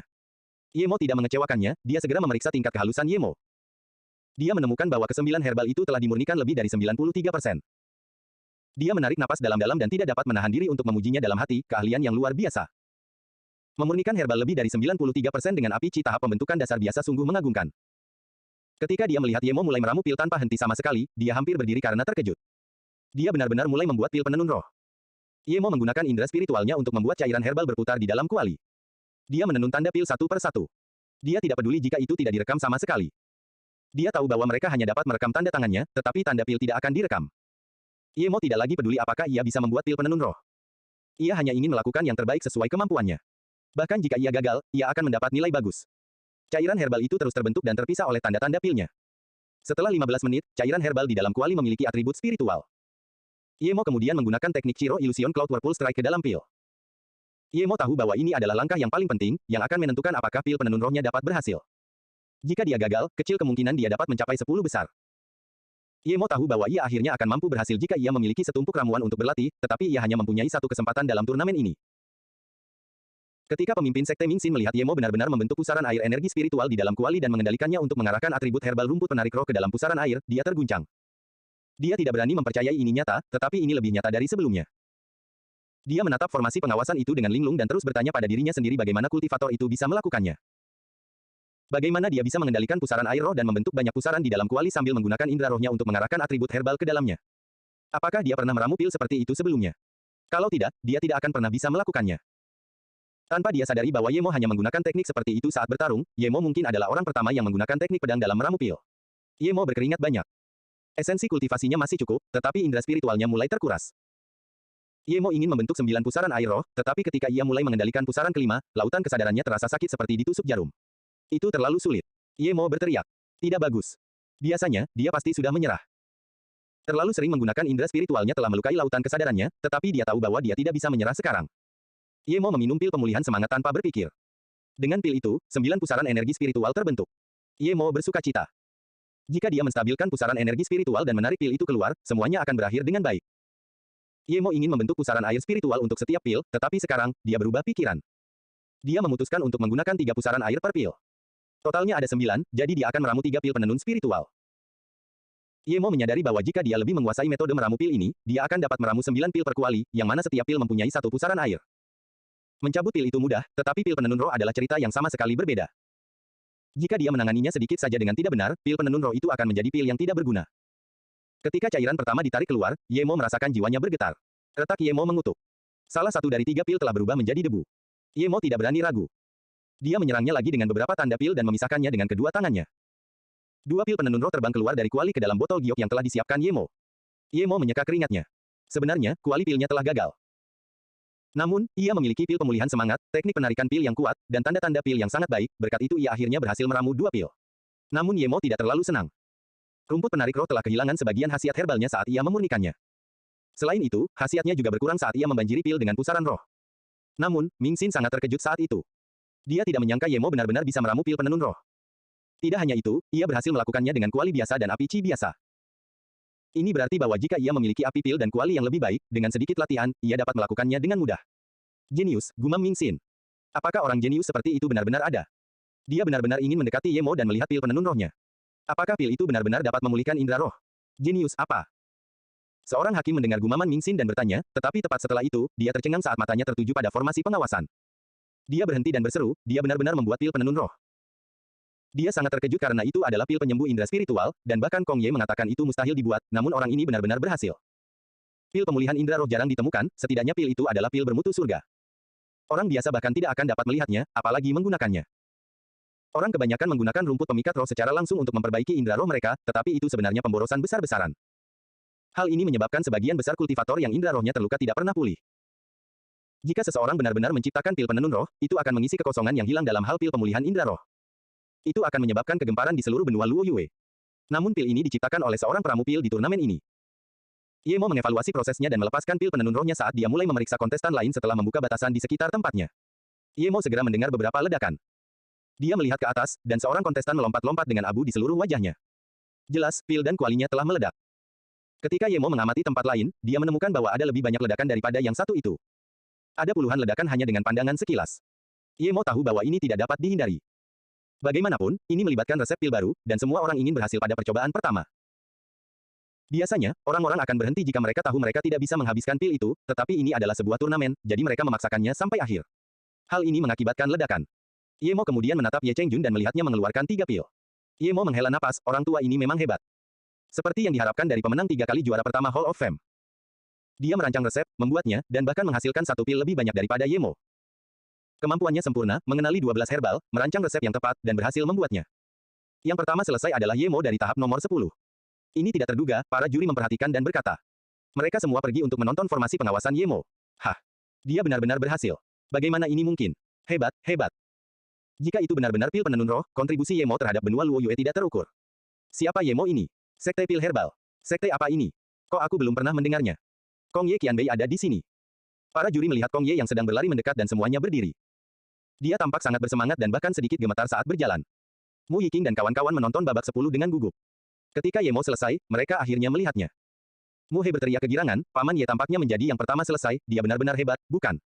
Yemo tidak mengecewakannya, dia segera memeriksa tingkat kehalusan Yemo. Dia menemukan bahwa ke-9 herbal itu telah dimurnikan lebih dari 93%. Dia menarik napas dalam-dalam dan tidak dapat menahan diri untuk memujinya dalam hati, keahlian yang luar biasa. Memurnikan herbal lebih dari 93% dengan api Qi tahap pembentukan dasar biasa sungguh mengagumkan. Ketika dia melihat Yemo mulai meramu pil tanpa henti sama sekali, dia hampir berdiri karena terkejut. Dia benar-benar mulai membuat pil penenun roh. Ye Mo menggunakan indera spiritualnya untuk membuat cairan herbal berputar di dalam kuali. Dia menenun tanda pil satu per satu. Dia tidak peduli jika itu tidak direkam sama sekali. Dia tahu bahwa mereka hanya dapat merekam tanda tangannya, tetapi tanda pil tidak akan direkam. Ye Mo tidak lagi peduli apakah ia bisa membuat pil penenun roh. Ia hanya ingin melakukan yang terbaik sesuai kemampuannya. Bahkan jika ia gagal, ia akan mendapat nilai bagus. Cairan herbal itu terus terbentuk dan terpisah oleh tanda-tanda pilnya. Setelah 15 menit, cairan herbal di dalam kuali memiliki atribut spiritual. Ye Mo kemudian menggunakan teknik Chiro Illusion Cloud Whirlpool Strike ke dalam pil. Ye Mo tahu bahwa ini adalah langkah yang paling penting, yang akan menentukan apakah pil penenun rohnya dapat berhasil. Jika dia gagal, kecil kemungkinan dia dapat mencapai 10 besar. Ye Mo tahu bahwa ia akhirnya akan mampu berhasil jika ia memiliki setumpuk ramuan untuk berlatih, tetapi ia hanya mempunyai satu kesempatan dalam turnamen ini. Ketika pemimpin Sekte Ming Xin melihat Ye Mo benar-benar membentuk pusaran air energi spiritual di dalam kuali dan mengendalikannya untuk mengarahkan atribut herbal rumput penarik roh ke dalam pusaran air, dia terguncang. Dia tidak berani mempercayai ini nyata, tetapi ini lebih nyata dari sebelumnya. Dia menatap formasi pengawasan itu dengan linglung dan terus bertanya pada dirinya sendiri bagaimana kultivator itu bisa melakukannya. Bagaimana dia bisa mengendalikan pusaran air roh dan membentuk banyak pusaran di dalam kuali sambil menggunakan indera rohnya untuk mengarahkan atribut herbal ke dalamnya. Apakah dia pernah meramu pil seperti itu sebelumnya? Kalau tidak, dia tidak akan pernah bisa melakukannya. Tanpa dia sadari bahwa Ye Mo hanya menggunakan teknik seperti itu saat bertarung, Ye Mo mungkin adalah orang pertama yang menggunakan teknik pedang dalam meramu pil. Ye Mo berkeringat banyak. Esensi kultivasinya masih cukup, tetapi indera spiritualnya mulai terkuras. Ye Mo ingin membentuk 9 pusaran air roh, tetapi ketika ia mulai mengendalikan pusaran kelima, lautan kesadarannya terasa sakit seperti ditusuk jarum. Itu terlalu sulit. Ye Mo berteriak. Tidak bagus. Biasanya, dia pasti sudah menyerah. Terlalu sering menggunakan indera spiritualnya telah melukai lautan kesadarannya, tetapi dia tahu bahwa dia tidak bisa menyerah sekarang. Ye Mo meminum pil pemulihan semangat tanpa berpikir. Dengan pil itu, 9 pusaran energi spiritual terbentuk. Ye Mo bersuka cita. Jika dia menstabilkan pusaran energi spiritual dan menarik pil itu keluar, semuanya akan berakhir dengan baik. Ye Mo ingin membentuk pusaran air spiritual untuk setiap pil, tetapi sekarang, dia berubah pikiran. Dia memutuskan untuk menggunakan 3 pusaran air per pil. Totalnya ada 9, jadi dia akan meramu 3 pil penenun spiritual. Ye Mo menyadari bahwa jika dia lebih menguasai metode meramu pil ini, dia akan dapat meramu 9 pil per kuali, yang mana setiap pil mempunyai 1 pusaran air. Mencabut pil itu mudah, tetapi pil penenun roh adalah cerita yang sama sekali berbeda. Jika dia menanganinya sedikit saja dengan tidak benar, pil penenun roh itu akan menjadi pil yang tidak berguna. Ketika cairan pertama ditarik keluar, Ye Mo merasakan jiwanya bergetar. Retak Ye Mo mengutuk. Salah satu dari 3 pil telah berubah menjadi debu. Ye Mo tidak berani ragu. Dia menyerangnya lagi dengan beberapa tanda pil dan memisahkannya dengan kedua tangannya. 2 pil penenun roh terbang keluar dari kuali ke dalam botol giok yang telah disiapkan Ye Mo. Ye Mo menyeka keringatnya. Sebenarnya, kuali pilnya telah gagal. Namun, ia memiliki pil pemulihan semangat, teknik penarikan pil yang kuat, dan tanda-tanda pil yang sangat baik, berkat itu ia akhirnya berhasil meramu 2 pil. Namun Ye Mo tidak terlalu senang. Rumput penarik roh telah kehilangan sebagian khasiat herbalnya saat ia memurnikannya. Selain itu, khasiatnya juga berkurang saat ia membanjiri pil dengan pusaran roh. Namun, Ming Xin sangat terkejut saat itu. Dia tidak menyangka Ye Mo benar-benar bisa meramu pil penenun roh. Tidak hanya itu, ia berhasil melakukannya dengan kuali biasa dan api chi biasa. Ini berarti bahwa jika ia memiliki api pil dan kuali yang lebih baik, dengan sedikit latihan, ia dapat melakukannya dengan mudah. Jenius, gumam Ming Xin. Apakah orang jenius seperti itu benar-benar ada? Dia benar-benar ingin mendekati Ye Mo dan melihat pil penenun rohnya. Apakah pil itu benar-benar dapat memulihkan indera roh? Jenius apa? Seorang hakim mendengar gumaman Ming Xin dan bertanya, tetapi tepat setelah itu, dia tercengang saat matanya tertuju pada formasi pengawasan. Dia berhenti dan berseru, dia benar-benar membuat pil penenun roh. Dia sangat terkejut karena itu adalah pil penyembuh indera spiritual, dan bahkan Kong Ye mengatakan itu mustahil dibuat, namun orang ini benar-benar berhasil. Pil pemulihan indera roh jarang ditemukan, setidaknya pil itu adalah pil bermutu surga. Orang biasa bahkan tidak akan dapat melihatnya, apalagi menggunakannya. Orang kebanyakan menggunakan rumput pemikat roh secara langsung untuk memperbaiki indera roh mereka, tetapi itu sebenarnya pemborosan besar-besaran. Hal ini menyebabkan sebagian besar kultivator yang indera rohnya terluka tidak pernah pulih. Jika seseorang benar-benar menciptakan pil penenun roh, itu akan mengisi kekosongan yang hilang dalam hal pil pemulihan indera roh. Itu akan menyebabkan kegemparan di seluruh benua Luo Yue. Namun pil ini diciptakan oleh seorang peramu pil di turnamen ini. Ye Mo mengevaluasi prosesnya dan melepaskan pil penenun rohnya saat dia mulai memeriksa kontestan lain setelah membuka batasan di sekitar tempatnya. Ye Mo segera mendengar beberapa ledakan. Dia melihat ke atas, dan seorang kontestan melompat-lompat dengan abu di seluruh wajahnya. Jelas, pil dan kualinya telah meledak. Ketika Ye Mo mengamati tempat lain, dia menemukan bahwa ada lebih banyak ledakan daripada yang satu itu. Ada puluhan ledakan hanya dengan pandangan sekilas. Ye Mo tahu bahwa ini tidak dapat dihindari. Bagaimanapun, ini melibatkan resep pil baru, dan semua orang ingin berhasil pada percobaan pertama. Biasanya, orang-orang akan berhenti jika mereka tahu mereka tidak bisa menghabiskan pil itu, tetapi ini adalah sebuah turnamen, jadi mereka memaksakannya sampai akhir. Hal ini mengakibatkan ledakan. Ye Mo kemudian menatap Ye Chengjun dan melihatnya mengeluarkan 3 pil. Ye Mo menghela napas, orang tua ini memang hebat. Seperti yang diharapkan dari pemenang 3 kali juara pertama Hall of Fame. Dia merancang resep, membuatnya, dan bahkan menghasilkan satu pil lebih banyak daripada Yemo. Kemampuannya sempurna, mengenali 12 herbal, merancang resep yang tepat, dan berhasil membuatnya. Yang pertama selesai adalah Yemo dari tahap nomor 10. Ini tidak terduga, para juri memperhatikan dan berkata. Mereka semua pergi untuk menonton formasi pengawasan Yemo. Hah! Dia benar-benar berhasil. Bagaimana ini mungkin? Hebat, hebat. Jika itu benar-benar pil penenun roh, kontribusi Yemo terhadap benua Luo Yue tidak terukur. Siapa Yemo ini? Sekte pil herbal. Sekte apa ini? Kok aku belum pernah mendengarnya? Kong Ye Qianbei ada di sini. Para juri melihat Kong Ye yang sedang berlari mendekat dan semuanya berdiri. Dia tampak sangat bersemangat dan bahkan sedikit gemetar saat berjalan. Mu Yiking dan kawan-kawan menonton babak 10 dengan gugup. Ketika Yemo selesai, mereka akhirnya melihatnya. Mu He berteriak kegirangan, Paman Ye tampaknya menjadi yang pertama selesai, dia benar-benar hebat, bukan?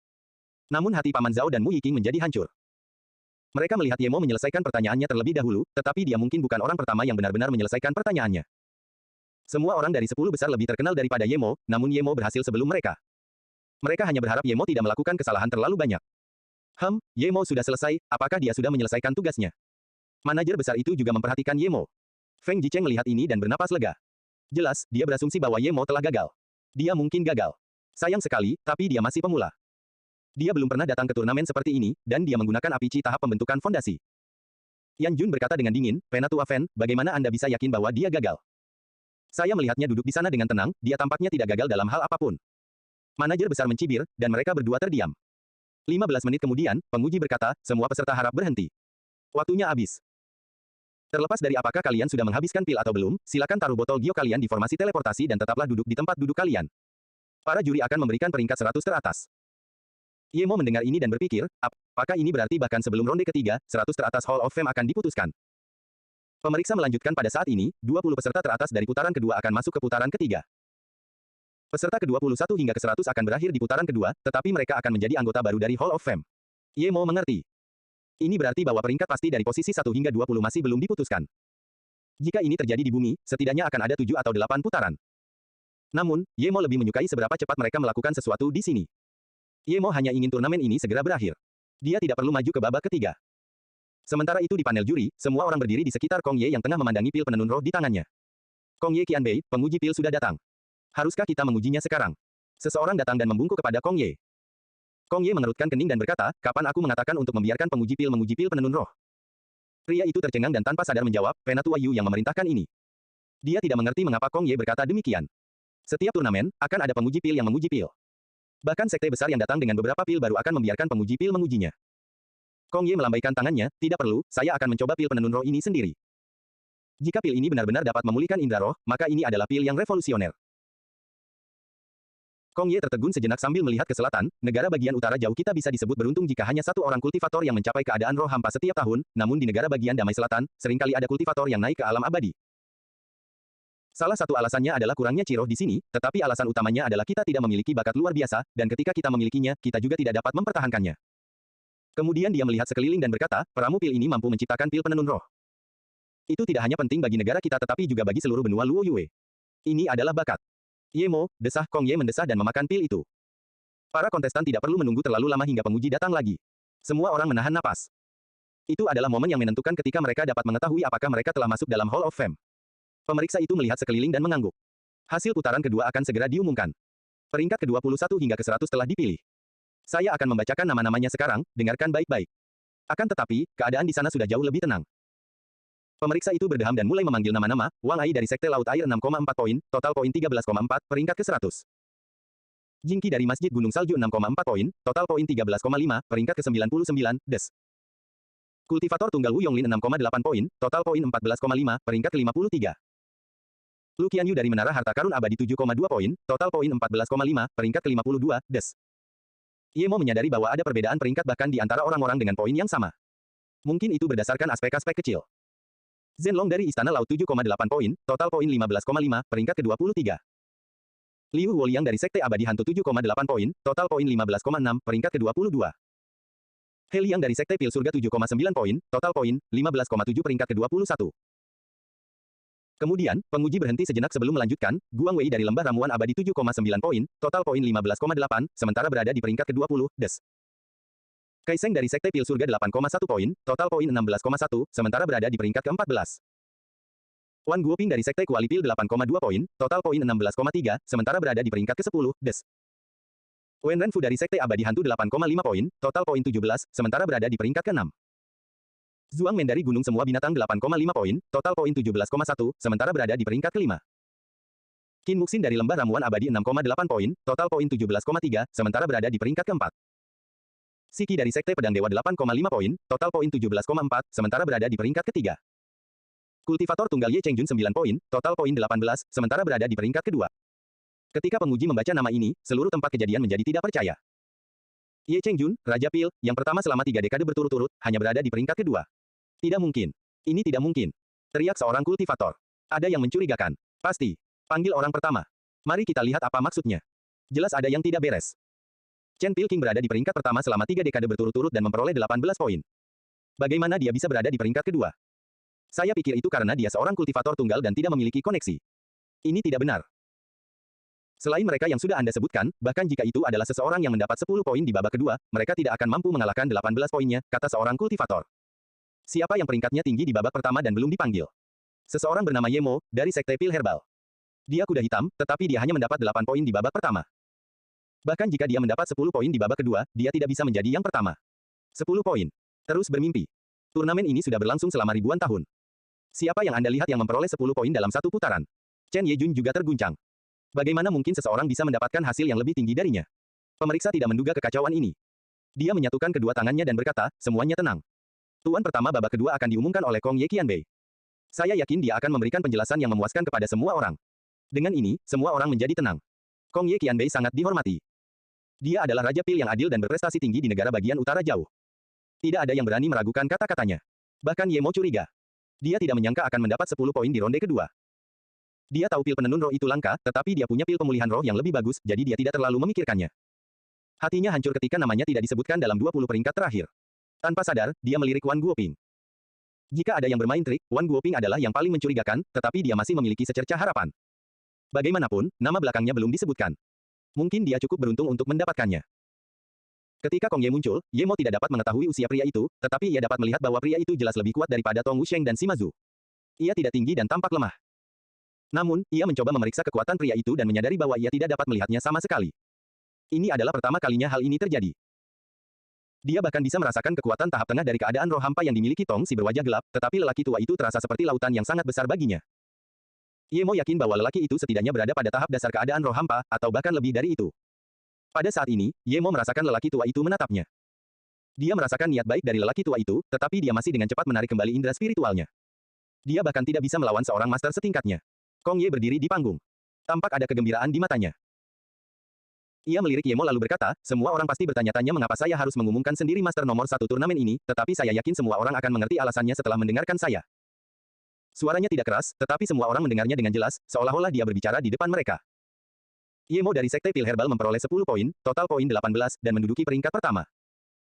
Namun hati Paman Zhao dan Mu Yiking menjadi hancur. Mereka melihat Yemo menyelesaikan pertanyaannya terlebih dahulu, tetapi dia mungkin bukan orang pertama yang benar-benar menyelesaikan pertanyaannya. Semua orang dari 10 besar lebih terkenal daripada Yemo, namun Yemo berhasil sebelum mereka. Mereka hanya berharap Yemo tidak melakukan kesalahan terlalu banyak. Yemo sudah selesai, apakah dia sudah menyelesaikan tugasnya? Manajer besar itu juga memperhatikan Yemo. Feng Jicheng melihat ini dan bernapas lega. Jelas, dia berasumsi bahwa Yemo telah gagal. Dia mungkin gagal. Sayang sekali, tapi dia masih pemula. Dia belum pernah datang ke turnamen seperti ini, dan dia menggunakan apici tahap pembentukan fondasi. Yan Jun berkata dengan dingin, Penatua Fen, bagaimana Anda bisa yakin bahwa dia gagal? Saya melihatnya duduk di sana dengan tenang, dia tampaknya tidak gagal dalam hal apapun. Manajer besar mencibir, dan mereka berdua terdiam. 15 menit kemudian, penguji berkata, semua peserta harap berhenti. Waktunya habis. Terlepas dari apakah kalian sudah menghabiskan pil atau belum, silakan taruh botol gio kalian di formasi teleportasi dan tetaplah duduk di tempat duduk kalian. Para juri akan memberikan peringkat 100 teratas. Yemo mendengar ini dan berpikir, apakah ini berarti bahkan sebelum ronde ketiga, 100 teratas Hall of Fame akan diputuskan? Pemeriksa melanjutkan pada saat ini, 20 peserta teratas dari putaran kedua akan masuk ke putaran ketiga. Peserta ke-21 hingga ke-100 akan berakhir di putaran kedua, tetapi mereka akan menjadi anggota baru dari Hall of Fame. Yemo mengerti. Ini berarti bahwa peringkat pasti dari posisi 1 hingga 20 masih belum diputuskan. Jika ini terjadi di bumi, setidaknya akan ada 7 atau 8 putaran. Namun, Yemo lebih menyukai seberapa cepat mereka melakukan sesuatu di sini. Yemo hanya ingin turnamen ini segera berakhir. Dia tidak perlu maju ke babak ketiga. Sementara itu di panel juri, semua orang berdiri di sekitar Kong Ye yang tengah memandangi pil penenun roh di tangannya. Kong Ye Qianbei, penguji pil sudah datang. Haruskah kita mengujinya sekarang? Seseorang datang dan membungkuk kepada Kong Ye. Kong Ye mengerutkan kening dan berkata, kapan aku mengatakan untuk membiarkan penguji pil penenun roh? Pria itu tercengang dan tanpa sadar menjawab, Penatua Yu yang memerintahkan ini. Dia tidak mengerti mengapa Kong Ye berkata demikian. Setiap turnamen, akan ada penguji pil yang menguji pil. Bahkan sekte besar yang datang dengan beberapa pil baru akan membiarkan penguji pil mengujinya. Kong Ye melambaikan tangannya, tidak perlu, saya akan mencoba pil penenun roh ini sendiri. Jika pil ini benar-benar dapat memulihkan indera roh, maka ini adalah pil yang revolusioner. Kong Ye tertegun sejenak sambil melihat ke selatan, negara bagian utara jauh kita bisa disebut beruntung jika hanya satu orang kultivator yang mencapai keadaan roh hampa setiap tahun, namun di negara bagian damai selatan, seringkali ada kultivator yang naik ke alam abadi. Salah satu alasannya adalah kurangnya Ciroh di sini, tetapi alasan utamanya adalah kita tidak memiliki bakat luar biasa, dan ketika kita memilikinya, kita juga tidak dapat mempertahankannya. Kemudian dia melihat sekeliling dan berkata, peramu pil ini mampu menciptakan pil penenun roh. Itu tidak hanya penting bagi negara kita tetapi juga bagi seluruh benua Luo Yue. Ini adalah bakat. Yemo, desah Kong Ye mendesah dan memakan pil itu. Para kontestan tidak perlu menunggu terlalu lama hingga penguji datang lagi. Semua orang menahan napas. Itu adalah momen yang menentukan ketika mereka dapat mengetahui apakah mereka telah masuk dalam Hall of Fame. Pemeriksa itu melihat sekeliling dan mengangguk. Hasil putaran kedua akan segera diumumkan. Peringkat ke-21 hingga ke-100 telah dipilih. Saya akan membacakan nama-namanya sekarang, dengarkan baik-baik. Akan tetapi, keadaan di sana sudah jauh lebih tenang. Pemeriksa itu berdeham dan mulai memanggil nama-nama, Wang Ai dari Sekte Laut Air 6,4 poin, total poin 13,4, peringkat ke-100. Jingqi dari Masjid Gunung Salju 6,4 poin, total poin 13,5, peringkat ke-99, des. Kultivator Tunggal Wu Yonglin 6,8 poin, total poin 14,5, peringkat ke-53. Lu Qianyu dari Menara Harta Karun Abadi 7,2 poin, total poin 14,5, peringkat ke-52, des. Yemo menyadari bahwa ada perbedaan peringkat bahkan di antara orang-orang dengan poin yang sama. Mungkin itu berdasarkan aspek-aspek kecil. Zhenlong dari Istana Laut 7,8 poin, total poin 15,5, peringkat ke-23. Liu Huoliang dari Sekte Abadi Hantu 7,8 poin, total poin 15,6, peringkat ke-22. He Liang dari Sekte Pil Surga 7,9 poin, total poin 15,7, peringkat ke-21. Kemudian, penguji berhenti sejenak sebelum melanjutkan, Guang Wei dari Lembah Ramuan Abadi 7,9 poin, total poin 15,8, sementara berada di peringkat ke-20, des. Kaiseng dari Sekte Pil Surga 8,1 poin, total poin 16,1, sementara berada di peringkat ke-14. Wan Guoping dari Sekte Kualipil 8,2 poin, total poin 16,3, sementara berada di peringkat ke-10, Des. Wen Renfu dari Sekte Abadi Hantu 8,5 poin, total poin 17, sementara berada di peringkat ke-6. Zhuang Men dari Gunung Semua Binatang 8,5 poin, total poin 17,1, sementara berada di peringkat ke-5. Qin Muxin dari Lembah Ramuan Abadi 6,8 poin, total poin 17,3, sementara berada di peringkat ke-4. Siki dari Sekte Pedang Dewa 8,5 poin, total poin 17,4, sementara berada di peringkat ke-3. Kultivator Tunggal Ye Chengjun 9 poin, total poin 18, sementara berada di peringkat ke-2. Ketika penguji membaca nama ini, seluruh tempat kejadian menjadi tidak percaya. Ye Chengjun, Raja Pil, yang pertama selama 3 dekade berturut-turut, hanya berada di peringkat ke-2. Tidak mungkin. Ini tidak mungkin. Teriak seorang kultivator. Ada yang mencurigakan. Pasti. Panggil orang pertama. Mari kita lihat apa maksudnya. Jelas ada yang tidak beres. Chen Pilking berada di peringkat pertama selama 3 dekade berturut-turut dan memperoleh 18 poin. Bagaimana dia bisa berada di peringkat kedua? Saya pikir itu karena dia seorang kultivator tunggal dan tidak memiliki koneksi. Ini tidak benar. Selain mereka yang sudah Anda sebutkan, bahkan jika itu adalah seseorang yang mendapat 10 poin di babak kedua, mereka tidak akan mampu mengalahkan 18 poinnya, kata seorang kultivator. Siapa yang peringkatnya tinggi di babak pertama dan belum dipanggil? Seseorang bernama Yemo, dari Sekte Pil Herbal. Dia kuda hitam, tetapi dia hanya mendapat 8 poin di babak pertama. Bahkan jika dia mendapat 10 poin di babak kedua, dia tidak bisa menjadi yang pertama. 10 poin. Terus bermimpi. Turnamen ini sudah berlangsung selama ribuan tahun. Siapa yang Anda lihat yang memperoleh 10 poin dalam satu putaran? Chen Yejun juga terguncang. Bagaimana mungkin seseorang bisa mendapatkan hasil yang lebih tinggi darinya? Pemeriksa tidak menduga kekacauan ini. Dia menyatukan kedua tangannya dan berkata, semuanya tenang. Tuan pertama babak kedua akan diumumkan oleh Kong Ye Qianbei. Saya yakin dia akan memberikan penjelasan yang memuaskan kepada semua orang. Dengan ini, semua orang menjadi tenang. Kong Ye Qianbei sangat dihormati. Dia adalah Raja Pil yang adil dan berprestasi tinggi di negara bagian utara jauh. Tidak ada yang berani meragukan kata-katanya. Bahkan Yemo curiga. Dia tidak menyangka akan mendapat 10 poin di ronde kedua. Dia tahu pil penenun roh itu langka, tetapi dia punya pil pemulihan roh yang lebih bagus, jadi dia tidak terlalu memikirkannya. Hatinya hancur ketika namanya tidak disebutkan dalam 20 peringkat terakhir. Tanpa sadar, dia melirik Wan Guoping. Jika ada yang bermain trik, Wan Guoping adalah yang paling mencurigakan, tetapi dia masih memiliki secercah harapan. Bagaimanapun, nama belakangnya belum disebutkan. Mungkin dia cukup beruntung untuk mendapatkannya. Ketika Kong Ye muncul, Yemo tidak dapat mengetahui usia pria itu, tetapi ia dapat melihat bahwa pria itu jelas lebih kuat daripada Tong Wusheng dan Sima Zhu. Ia tidak tinggi dan tampak lemah. Namun, ia mencoba memeriksa kekuatan pria itu dan menyadari bahwa ia tidak dapat melihatnya sama sekali. Ini adalah pertama kalinya hal ini terjadi. Dia bahkan bisa merasakan kekuatan tahap tengah dari keadaan roh hampa yang dimiliki Tong si berwajah gelap, tetapi lelaki tua itu terasa seperti lautan yang sangat besar baginya. Yemo yakin bahwa lelaki itu setidaknya berada pada tahap dasar keadaan roh hampa, atau bahkan lebih dari itu. Pada saat ini, Yemo merasakan lelaki tua itu menatapnya. Dia merasakan niat baik dari lelaki tua itu, tetapi dia masih dengan cepat menarik kembali indera spiritualnya. Dia bahkan tidak bisa melawan seorang master setingkatnya. Kong Ye berdiri di panggung. Tampak ada kegembiraan di matanya. Ia melirik Yemo lalu berkata, semua orang pasti bertanya-tanya mengapa saya harus mengumumkan sendiri master nomor 1 turnamen ini, tetapi saya yakin semua orang akan mengerti alasannya setelah mendengarkan saya. Suaranya tidak keras, tetapi semua orang mendengarnya dengan jelas, seolah-olah dia berbicara di depan mereka. Yemo dari Sekte Pil Herbal memperoleh 10 poin, total poin 18, dan menduduki peringkat pertama.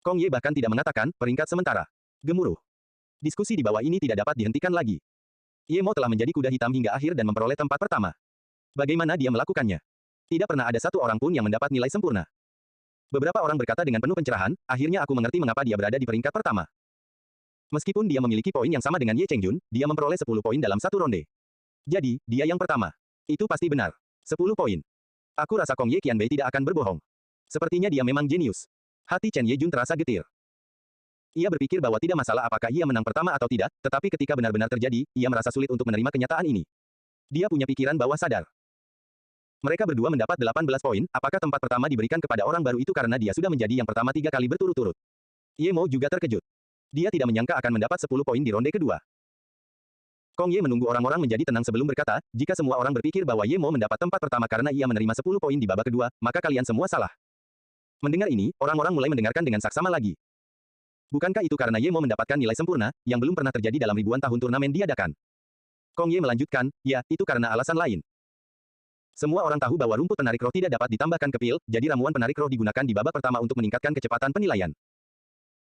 Kong Ye bahkan tidak mengatakan, peringkat sementara. Gemuruh. Diskusi di bawah ini tidak dapat dihentikan lagi. Yemo telah menjadi kuda hitam hingga akhir dan memperoleh tempat pertama. Bagaimana dia melakukannya? Tidak pernah ada satu orang pun yang mendapat nilai sempurna. Beberapa orang berkata dengan penuh pencerahan, akhirnya aku mengerti mengapa dia berada di peringkat pertama. Meskipun dia memiliki poin yang sama dengan Ye Chengjun, dia memperoleh 10 poin dalam satu ronde. Jadi, dia yang pertama. Itu pasti benar. 10 poin. Aku rasa Kong Ye Qianbei tidak akan berbohong. Sepertinya dia memang jenius. Hati Chen Yejun terasa getir. Ia berpikir bahwa tidak masalah apakah ia menang pertama atau tidak, tetapi ketika benar-benar terjadi, ia merasa sulit untuk menerima kenyataan ini. Dia punya pikiran bawah sadar. Mereka berdua mendapat 18 poin, apakah tempat pertama diberikan kepada orang baru itu karena dia sudah menjadi yang pertama 3 kali berturut-turut. Yemo juga terkejut. Dia tidak menyangka akan mendapat 10 poin di ronde kedua. Kong Ye menunggu orang-orang menjadi tenang sebelum berkata, jika semua orang berpikir bahwa Yemo mendapat tempat pertama karena ia menerima 10 poin di babak kedua, maka kalian semua salah. Mendengar ini, orang-orang mulai mendengarkan dengan saksama lagi. Bukankah itu karena Yemo mendapatkan nilai sempurna, yang belum pernah terjadi dalam ribuan tahun turnamen diadakan? Kong Ye melanjutkan, ya, itu karena alasan lain. Semua orang tahu bahwa rumput penarik roh tidak dapat ditambahkan ke pil, jadi ramuan penarik roh digunakan di babak pertama untuk meningkatkan kecepatan penilaian.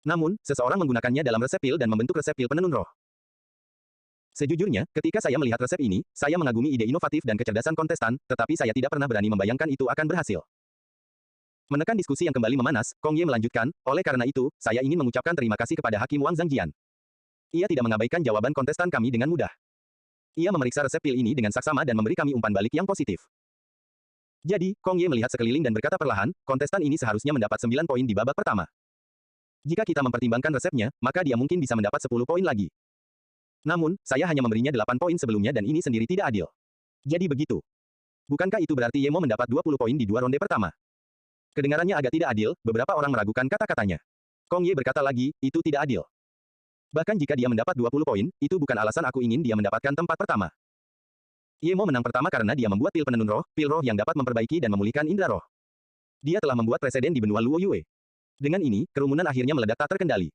Namun, seseorang menggunakannya dalam resep pil dan membentuk resep pil penenun roh. Sejujurnya, ketika saya melihat resep ini, saya mengagumi ide inovatif dan kecerdasan kontestan, tetapi saya tidak pernah berani membayangkan itu akan berhasil. Menekan diskusi yang kembali memanas, Kong Ye melanjutkan, oleh karena itu, saya ingin mengucapkan terima kasih kepada Hakim Wang Zhangjian. Ia tidak mengabaikan jawaban kontestan kami dengan mudah. Ia memeriksa resep pil ini dengan saksama dan memberi kami umpan balik yang positif. Jadi, Kong Ye melihat sekeliling dan berkata perlahan, kontestan ini seharusnya mendapat 9 poin di babak pertama. Jika kita mempertimbangkan resepnya, maka dia mungkin bisa mendapat 10 poin lagi. Namun, saya hanya memberinya 8 poin sebelumnya dan ini sendiri tidak adil. Jadi begitu. Bukankah itu berarti Yemo mendapat 20 poin di 2 ronde pertama? Kedengarannya agak tidak adil, beberapa orang meragukan kata-katanya. Kong Ye berkata lagi, itu tidak adil. Bahkan jika dia mendapat 20 poin, itu bukan alasan aku ingin dia mendapatkan tempat pertama. Yemo menang pertama karena dia membuat pil penenun roh, pil roh yang dapat memperbaiki dan memulihkan indera roh. Dia telah membuat preseden di benua Luo Yue. Dengan ini, kerumunan akhirnya meledak tak terkendali.